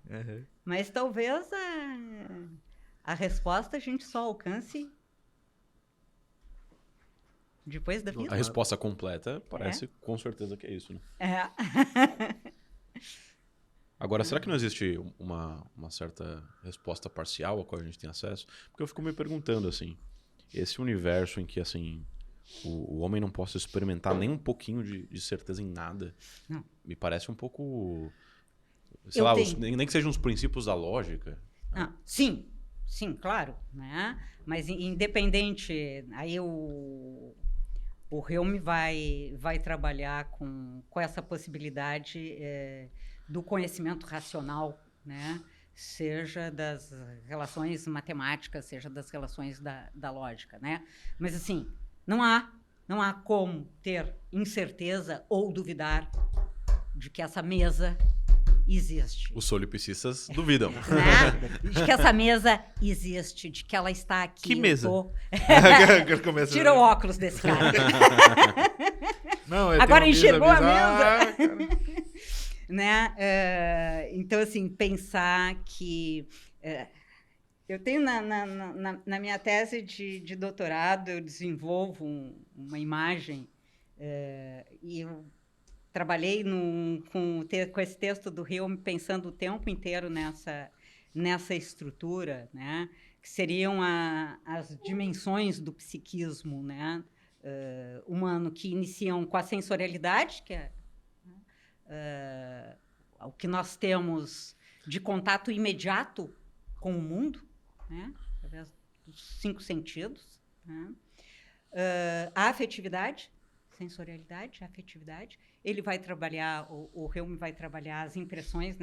Uhum. Mas talvez a resposta a gente só alcance depois da vida. A resposta completa parece com certeza que é isso, né? Agora, será que não existe uma certa resposta parcial a qual a gente tem acesso? Porque eu fico me perguntando, assim, esse universo em que, assim, o homem não possa experimentar nem um pouquinho de certeza em nada, me parece um pouco... Sei lá, nem que sejam os princípios da lógica. Sim, claro, né? Mas independente, aí o Hume vai trabalhar com essa possibilidade do conhecimento racional, né? Seja das relações matemáticas, seja das relações da lógica, né? Mas assim, não há como ter incerteza ou duvidar de que essa mesa existe. Os solipsistas duvidam. Né? De que essa mesa existe, de que ela está aqui. Que mesa? Tira o óculos desse cara. Não, agora enxergou a mesa. Né? Então, assim, pensar que... eu tenho na minha tese de doutorado, eu desenvolvo uma imagem e eu trabalhei com esse texto do Hume pensando o tempo inteiro nessa estrutura, né? Que seriam as dimensões do psiquismo, né? Humano, que iniciam com a sensorialidade, que é o que nós temos de contato imediato com o mundo, né? Através dos 5 sentidos, né? A afetividade, sensorialidade, afetividade. Ele vai trabalhar, o Hume vai trabalhar as impressões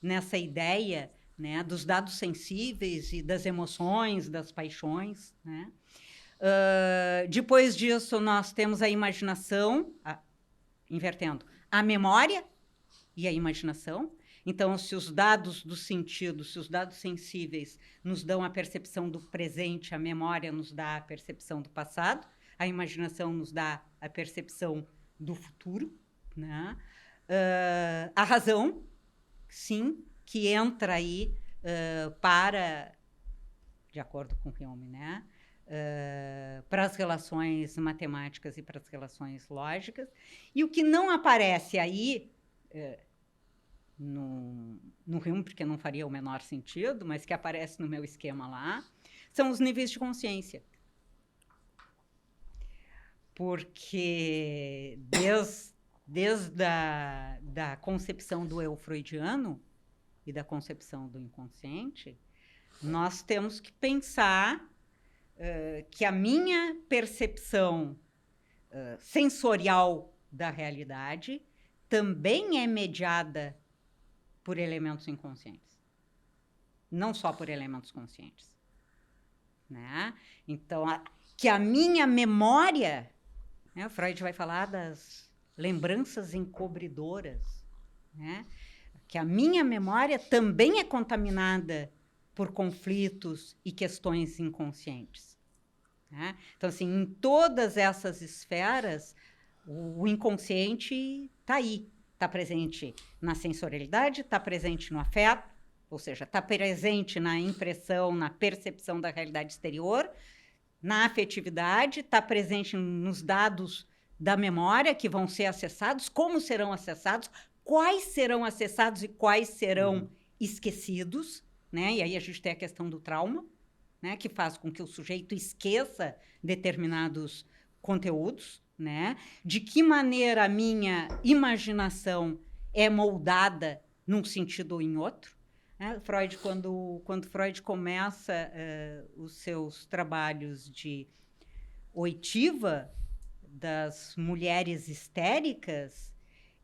nessa ideia, né, dos dados sensíveis e das emoções, das paixões, né? Depois disso, nós temos a imaginação, invertendo, a memória e a imaginação. Então, se os dados do sentido, se os dados sensíveis nos dão a percepção do presente, a memória nos dá a percepção do passado, a imaginação nos dá a percepção do futuro, né? A razão, sim, que entra aí de acordo com Hume, né? Para as relações matemáticas e para as relações lógicas. E o que não aparece aí, no Hume, porque não faria o menor sentido, mas que aparece no meu esquema lá, são os níveis de consciência. Porque desde da concepção do eu freudiano e da concepção do inconsciente, nós temos que pensar que a minha percepção sensorial da realidade também é mediada por elementos inconscientes, não só por elementos conscientes, né? Então, que a minha memória, né, o Freud vai falar das lembranças encobridoras, né? Que a minha memória também é contaminada por conflitos e questões inconscientes. né? Então, assim, em todas essas esferas, o inconsciente está aí. Está presente na sensorialidade, está presente no afeto, ou seja, está presente na impressão, na percepção da realidade exterior, na afetividade, está presente nos dados da memória que vão ser acessados, como serão acessados, quais serão acessados e quais serão esquecidos, né? E aí a gente tem a questão do trauma, né? Que faz com que o sujeito esqueça determinados conteúdos, né? De que maneira a minha imaginação é moldada num sentido ou em outro. Né? Freud, quando Freud começa os seus trabalhos de oitiva das mulheres histéricas,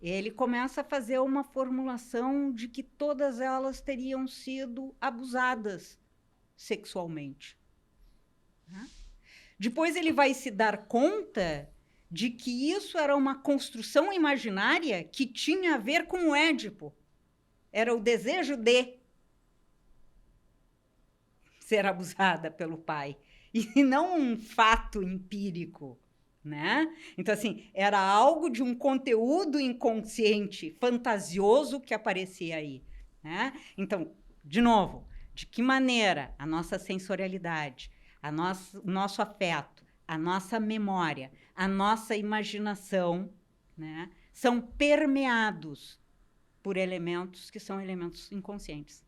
ele começa a fazer uma formulação de que todas elas teriam sido abusadas sexualmente. Né? Depois ele vai se dar conta de que isso era uma construção imaginária que tinha a ver com o Édipo. Era o desejo de ser abusada pelo pai, e não um fato empírico, né? Então, assim, era algo de um conteúdo inconsciente, fantasioso que aparecia aí, né? Então, de novo, de que maneira a nossa sensorialidade, o nosso afeto, a nossa memória, a nossa imaginação, né, são permeados por elementos que são elementos inconscientes,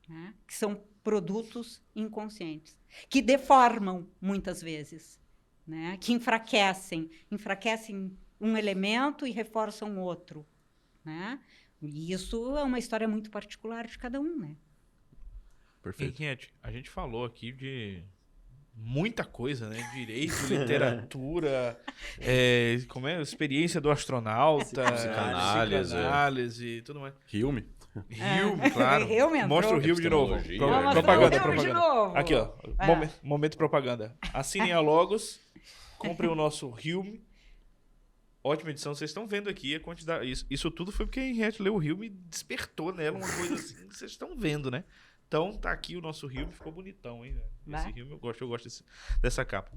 né, que são produtos inconscientes, que deformam muitas vezes, né, que enfraquecem um elemento e reforçam outro, né? E isso é uma história muito particular de cada um, né? Perfeito. Henriette, a gente falou aqui de muita coisa, né? Direito, literatura, experiência do astronauta, psicanálise e tudo mais. Hume, claro. Hume entrou. Mostra o Hume de novo. Vamos Propaganda. de novo. Aqui, ó. Momento propaganda. Assinem a Logos, comprem o nosso Hume. Ótima edição. Vocês estão vendo aqui a quantidade. Isso tudo foi porque a Henriette leu o Hume e despertou nela uma coisa assim. Vocês estão vendo, né? Então, tá aqui o nosso Hume, ficou bonitão, hein? Esse Hume eu gosto dessa capa.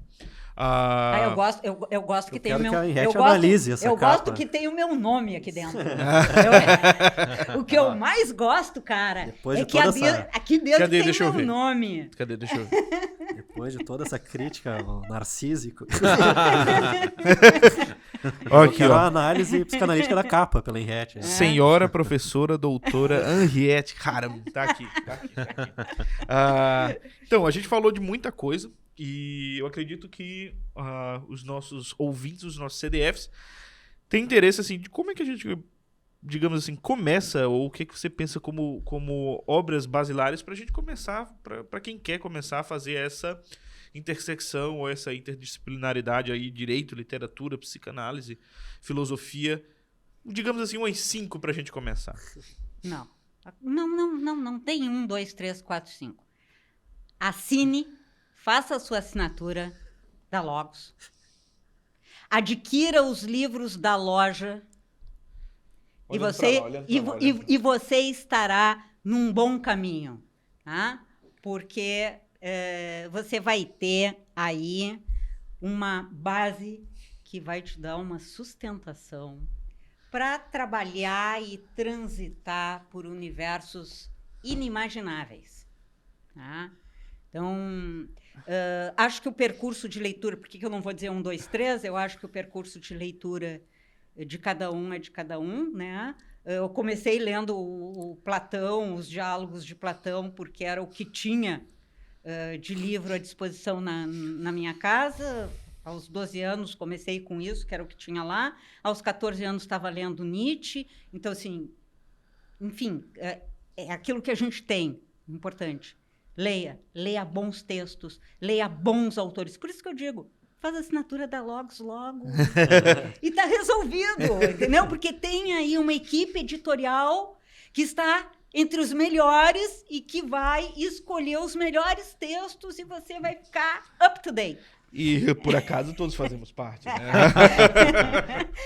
Eu gosto que tem o meu... Eu gosto que tem o meu nome aqui dentro. O que eu mais gosto, cara, é que aqui dentro tem o meu nome. Cadê? Deixa eu ver. Depois de toda essa crítica ao narcísico. Aqui, quero a análise psicanalítica da capa pela Henriette. Né? Senhora professora doutora Henriette. Caramba, tá aqui. Então, a gente falou de muita coisa e eu acredito que os nossos ouvintes, os nossos CDFs, têm interesse assim, de como é que a gente, digamos assim, começa, ou o que você pensa como obras basilares pra gente começar, pra quem quer começar a fazer essa intersecção ou essa interdisciplinaridade aí, direito, literatura, psicanálise, filosofia, digamos assim, umas 5 pra gente começar. Não tem 1, 2, 3, 4, 5. Assine, faça a sua assinatura da Logos, adquira os livros da loja e você estará num bom caminho, tá? Porque você vai ter aí uma base que vai te dar uma sustentação para trabalhar e transitar por universos inimagináveis. Tá? Então, acho que o percurso de leitura, por que eu não vou dizer 1, 2, 3? Eu acho que o percurso de leitura de cada um é de cada um, né? Eu comecei lendo o Platão, os diálogos de Platão, porque era o que tinha de livro à disposição na minha casa. Aos 12 anos comecei com isso, que era o que tinha lá. Aos 14 anos estava lendo Nietzsche. Então, assim, enfim, é aquilo que a gente tem, importante. Leia bons textos, leia bons autores. Por isso que eu digo, faz a assinatura da Logos logo. E está resolvido, entendeu? Porque tem aí uma equipe editorial que está entre os melhores e que vai escolher os melhores textos e você vai ficar up to date. E, por acaso, todos fazemos parte, né?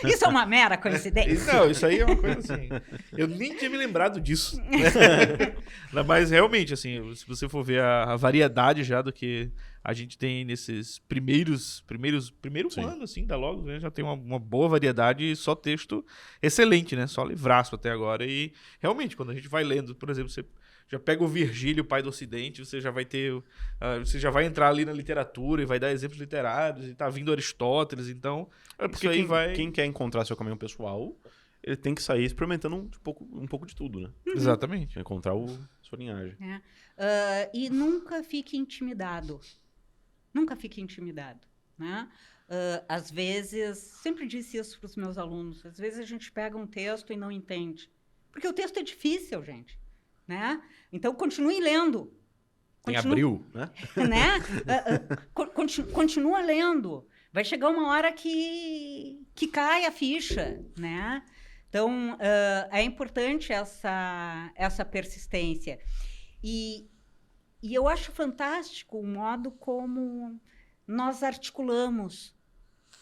Isso é uma mera coincidência. Não, isso aí é uma coisa assim... Eu nem tinha me lembrado disso. Mas, realmente, assim, se você for ver a variedade já do que a gente tem nesses primeiro Sim. ano, assim, da Logos, né? Já tem uma boa variedade e só texto excelente, né? Só livraço até agora. E realmente, quando a gente vai lendo, por exemplo, você já pega o Virgílio, pai do Ocidente, você já vai ter. Você já vai entrar ali na literatura e vai dar exemplos literários, e tá vindo Aristóteles, então. Porque isso aí quem quer encontrar seu caminho pessoal, ele tem que sair experimentando um pouco de tudo, né? Exatamente. Encontrar sua linhagem. E nunca fique intimidado. Nunca fique intimidado, né? Às vezes, sempre disse isso para os meus alunos, às vezes a gente pega um texto e não entende. Porque o texto é difícil, gente, né? Então, continue lendo. Tem Abril, né? Né? Continua lendo. Vai chegar uma hora que cai a ficha, né? Então, é importante essa persistência. E eu acho fantástico o modo como nós articulamos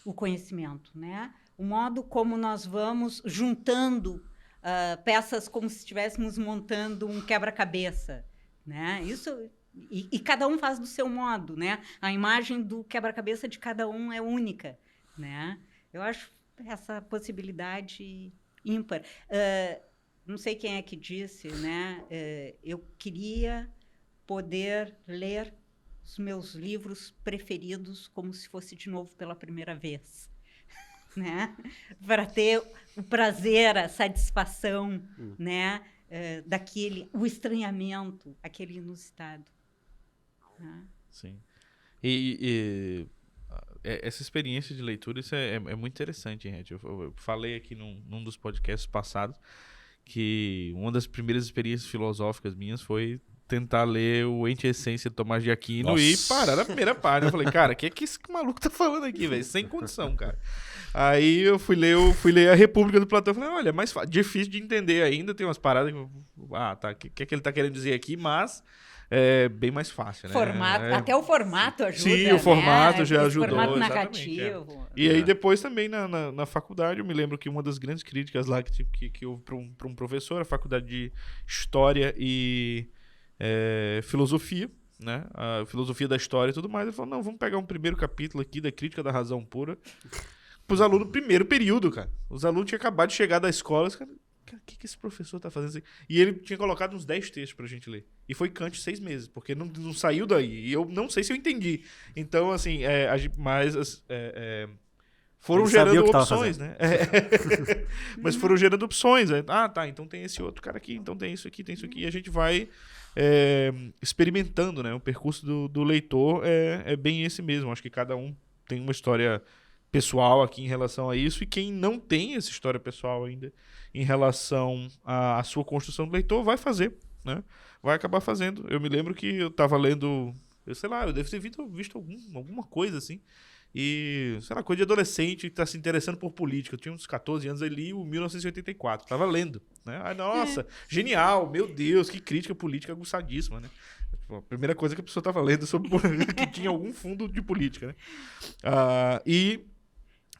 o conhecimento, né? O modo como nós vamos juntando peças como se estivéssemos montando um quebra-cabeça, né? Isso, e cada um faz do seu modo, né? A imagem do quebra-cabeça de cada um é única, né? Eu acho essa possibilidade ímpar. Não sei quem é que disse, né? Eu queria poder ler os meus livros preferidos como se fosse de novo pela primeira vez, né? Para ter o prazer, a satisfação, né? O estranhamento, aquele inusitado. Né? Sim. Essa experiência de leitura, isso é muito interessante, gente. Eu falei aqui num dos podcasts passados que uma das primeiras experiências filosóficas minhas foi tentar ler o Ente Essência de Tomás de Aquino. Nossa. E parar na primeira página. Eu falei, cara, o que esse maluco tá falando aqui, velho? Sem condição, cara. Aí eu fui ler a República do Platão. Eu falei, olha, é mais difícil de entender ainda, tem umas paradas que tá, o que é que ele tá querendo dizer aqui, mas é bem mais fácil, né? Até o formato ajuda. Sim, o formato né? já ajudou. Formato Exatamente, narrativo. E aí depois também na faculdade, eu me lembro que uma das grandes críticas lá que houve para um professor, a faculdade de História e Filosofia, né? A filosofia da história e tudo mais, ele falou, não, vamos pegar um primeiro capítulo aqui da Crítica da Razão Pura pros alunos do primeiro período, cara. Os alunos tinham acabado de chegar da escola, os caras, o que esse professor tá fazendo assim? E ele tinha colocado uns 10 textos pra gente ler. E foi Kant 6 meses, porque não saiu daí. E eu não sei se eu entendi. Então, assim, foram Ele sabia gerando o que tava opções, né? Mas foram gerando opções. Tá, então tem esse outro cara aqui, então tem isso aqui, tem isso aqui. E a gente vai experimentando, né? O percurso do leitor é bem esse mesmo. Acho que cada um tem uma história pessoal aqui em relação a isso, e quem não tem essa história pessoal ainda em relação à sua construção do leitor vai fazer, né? Vai acabar fazendo. Eu me lembro que eu estava lendo, eu devo ter visto alguma coisa assim, e, sei lá, coisa de adolescente que está se interessando por política. Eu tinha uns 14 anos, eu li o 1984, estava lendo, né? Ai, nossa, genial, meu Deus, que crítica política aguçadíssima, né? A primeira coisa que a pessoa estava lendo sobre que tinha algum fundo de política, né? E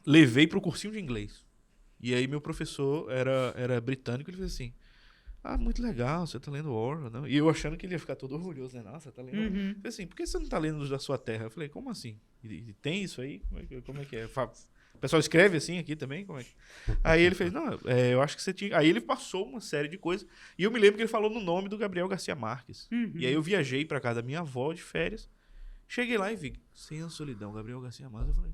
levei pro cursinho de inglês. E aí meu professor era britânico, ele fez assim, muito legal, você tá lendo Orwell, não? E eu achando que ele ia ficar todo orgulhoso, né? Nossa, tá lendo Orwell. Ele falei assim, por que você não tá lendo da sua terra? Eu falei, como assim? E tem isso aí? Como é que é? O pessoal escreve assim aqui também? Como é que... Aí ele fez, não, eu acho que você tinha... Aí ele passou uma série de coisas, e eu me lembro que ele falou no nome do Gabriel Garcia Marques. E aí eu viajei pra casa da minha avó de férias, cheguei lá e vi, Sem a Solidão, Gabriel Garcia Marques. Eu falei,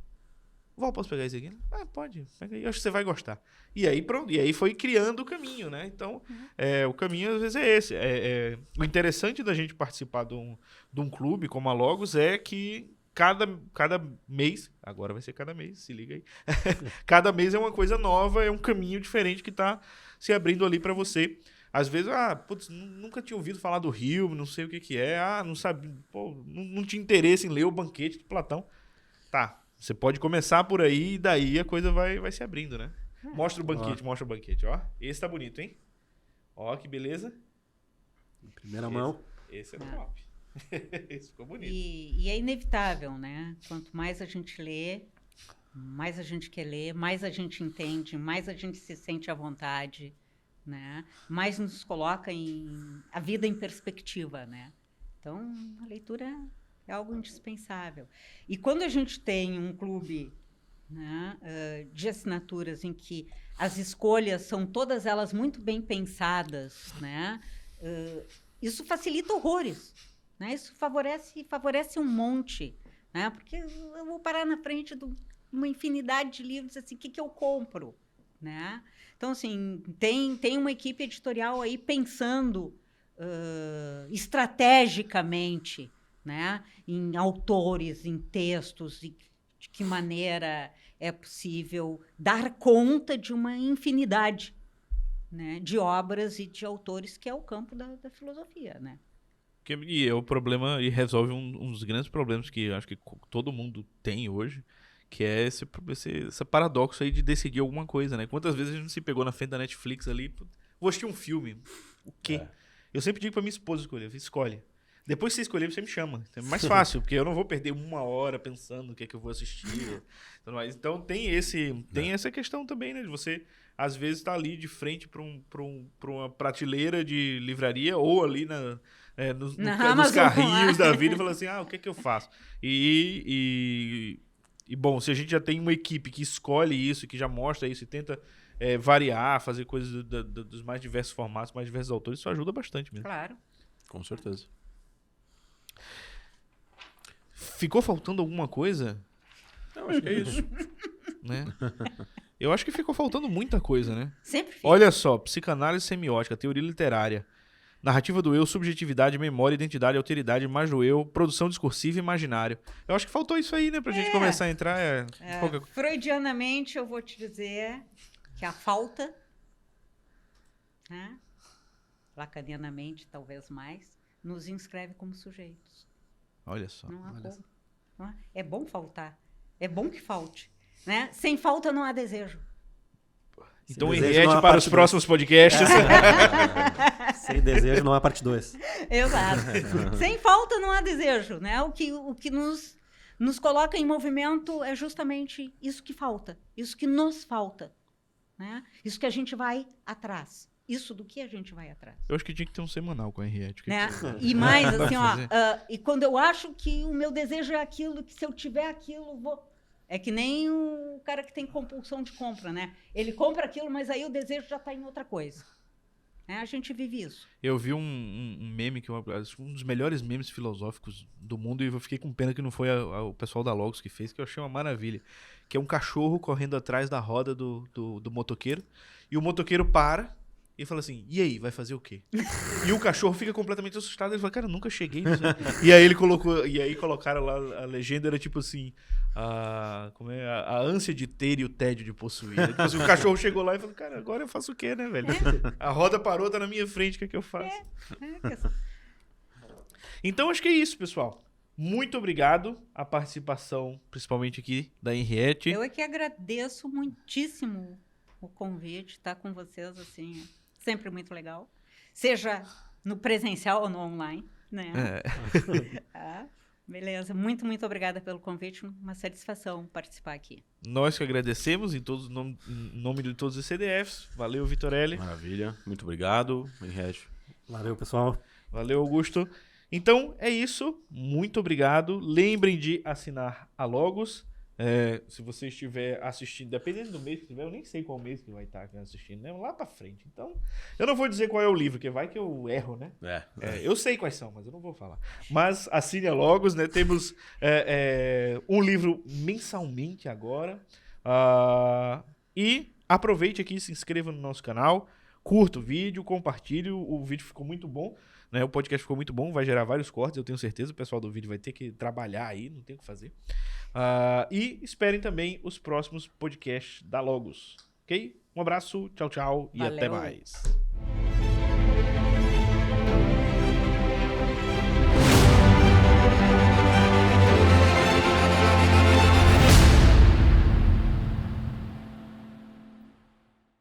Val, posso pegar isso aqui? Pode. Pega aí, acho que você vai gostar. E aí, pronto. E aí foi criando o caminho, né? Então, o caminho às vezes é esse. O interessante da gente participar de um clube como a Logos é que cada mês, agora vai ser cada mês, se liga aí. Cada mês é uma coisa nova, é um caminho diferente que está se abrindo ali para você. Às vezes, putz, nunca tinha ouvido falar do Rio, não sei o que é. Não sabia, não tinha interesse em ler o Banquete de Platão. Tá. Você pode começar por aí e daí a coisa vai se abrindo, né? Mostra o banquete, ó. Esse tá bonito, hein? Ó, que beleza. Em primeira mão. Esse é top. Esse ficou bonito. E é inevitável, né? Quanto mais a gente lê, mais a gente quer ler, mais a gente entende, mais a gente se sente à vontade, né? Mais nos coloca a vida em perspectiva, né? Então, a leitura É algo indispensável. E quando a gente tem um clube, né, de assinaturas em que as escolhas são todas elas muito bem pensadas, né, isso facilita horrores, né? Isso favorece um monte, né? Porque eu vou parar na frente de uma infinidade de livros, assim, o que eu compro, né? Então, assim, tem uma equipe editorial aí pensando estrategicamente, né, em autores, em textos, e de que maneira é possível dar conta de uma infinidade, né, de obras e de autores, que é o campo da filosofia, né? E é o problema, e resolve um dos grandes problemas que eu acho que todo mundo tem hoje, que é esse paradoxo aí de decidir alguma coisa, né? Quantas vezes a gente se pegou na frente da Netflix ali, vou assistir um filme, o quê? Eu sempre digo pra minha esposa escolher, escolhe. Depois que você escolher, você me chama. É mais fácil, porque eu não vou perder 1 hora pensando o que é que eu vou assistir. Então tem essa questão também, né? De você, às vezes, estar ali de frente para uma prateleira de livraria ou ali nos carrinhos da vida e falar assim, o que é que eu faço? E bom, se a gente já tem uma equipe que escolhe isso, que já mostra isso e tenta variar, fazer coisas dos mais diversos formatos, mais diversos autores, isso ajuda bastante mesmo. Claro. Com certeza. Ficou faltando alguma coisa? Não, acho que é isso. Né? Eu acho que ficou faltando muita coisa, né? Sempre fica. Olha só, psicanálise semiótica, teoria literária, narrativa do eu, subjetividade, memória, identidade, alteridade, imagem do eu, produção discursiva e imaginário. Eu acho que faltou isso aí, né? Pra gente começar a entrar. Freudianamente, eu vou te dizer que a falta, né, lacanianamente, talvez mais, nos inscreve como sujeitos. Olha só. Não há como. Não há. É bom faltar. É bom que falte. Né? Sem falta não há desejo. Então, Henriette para os próximos podcasts. Sem desejo não há parte 2. Exato. Sem falta não há desejo. Né? O que nos coloca em movimento é justamente isso que falta. Isso que nos falta. Né? Isso que a gente vai atrás. Isso do que a gente vai atrás. Eu acho que tinha que ter um semanal com a Henriette. Né? E mais, assim, e quando eu acho que o meu desejo é aquilo, que se eu tiver aquilo, vou... É que nem o cara que tem compulsão de compra, né? Ele compra aquilo, mas aí o desejo já está em outra coisa. A gente vive isso. Eu vi um meme, um dos melhores memes filosóficos do mundo, e eu fiquei com pena que não foi o pessoal da Logos que fez, que eu achei uma maravilha. Que é um cachorro correndo atrás da roda do motoqueiro, e o motoqueiro para e fala assim, e aí, vai fazer o quê? E o cachorro fica completamente assustado, ele fala, cara, eu nunca cheguei nisso. E aí colocaram lá, a legenda era tipo assim, a ânsia de ter e o tédio de possuir. Tipo assim, o cachorro chegou lá e falou, cara, agora eu faço o quê, né, velho? A roda parou, tá na minha frente, o que é que eu faço? Então acho que é isso, pessoal. Muito obrigado a participação, principalmente aqui da Henriette. Eu é que agradeço muitíssimo o convite, estar com vocês, assim, sempre muito legal. Seja no presencial ou no online, né? Beleza. Muito, muito obrigada pelo convite. Uma satisfação participar aqui. Nós que agradecemos em nome de todos os CDFs. Valeu, Vitorelli. Maravilha. Muito obrigado, Henriette. Valeu, pessoal. Valeu, Augusto. Então, é isso. Muito obrigado. Lembrem de assinar a Logos. Se você estiver assistindo, dependendo do mês que tiver, eu nem sei qual mês que vai estar assistindo, né? Lá pra frente. Então, eu não vou dizer qual é o livro, porque vai que eu erro, né? Eu sei quais são, mas eu não vou falar. Mas assine a Logos, né? Temos um livro mensalmente agora. E aproveite aqui, se inscreva no nosso canal, curta o vídeo, compartilhe. O vídeo ficou muito bom. Né, o podcast ficou muito bom, vai gerar vários cortes, eu tenho certeza. O pessoal do vídeo vai ter que trabalhar aí, não tem o que fazer. E esperem também os próximos podcasts da Logos. Ok? Um abraço, tchau, tchau e Valeu. até mais.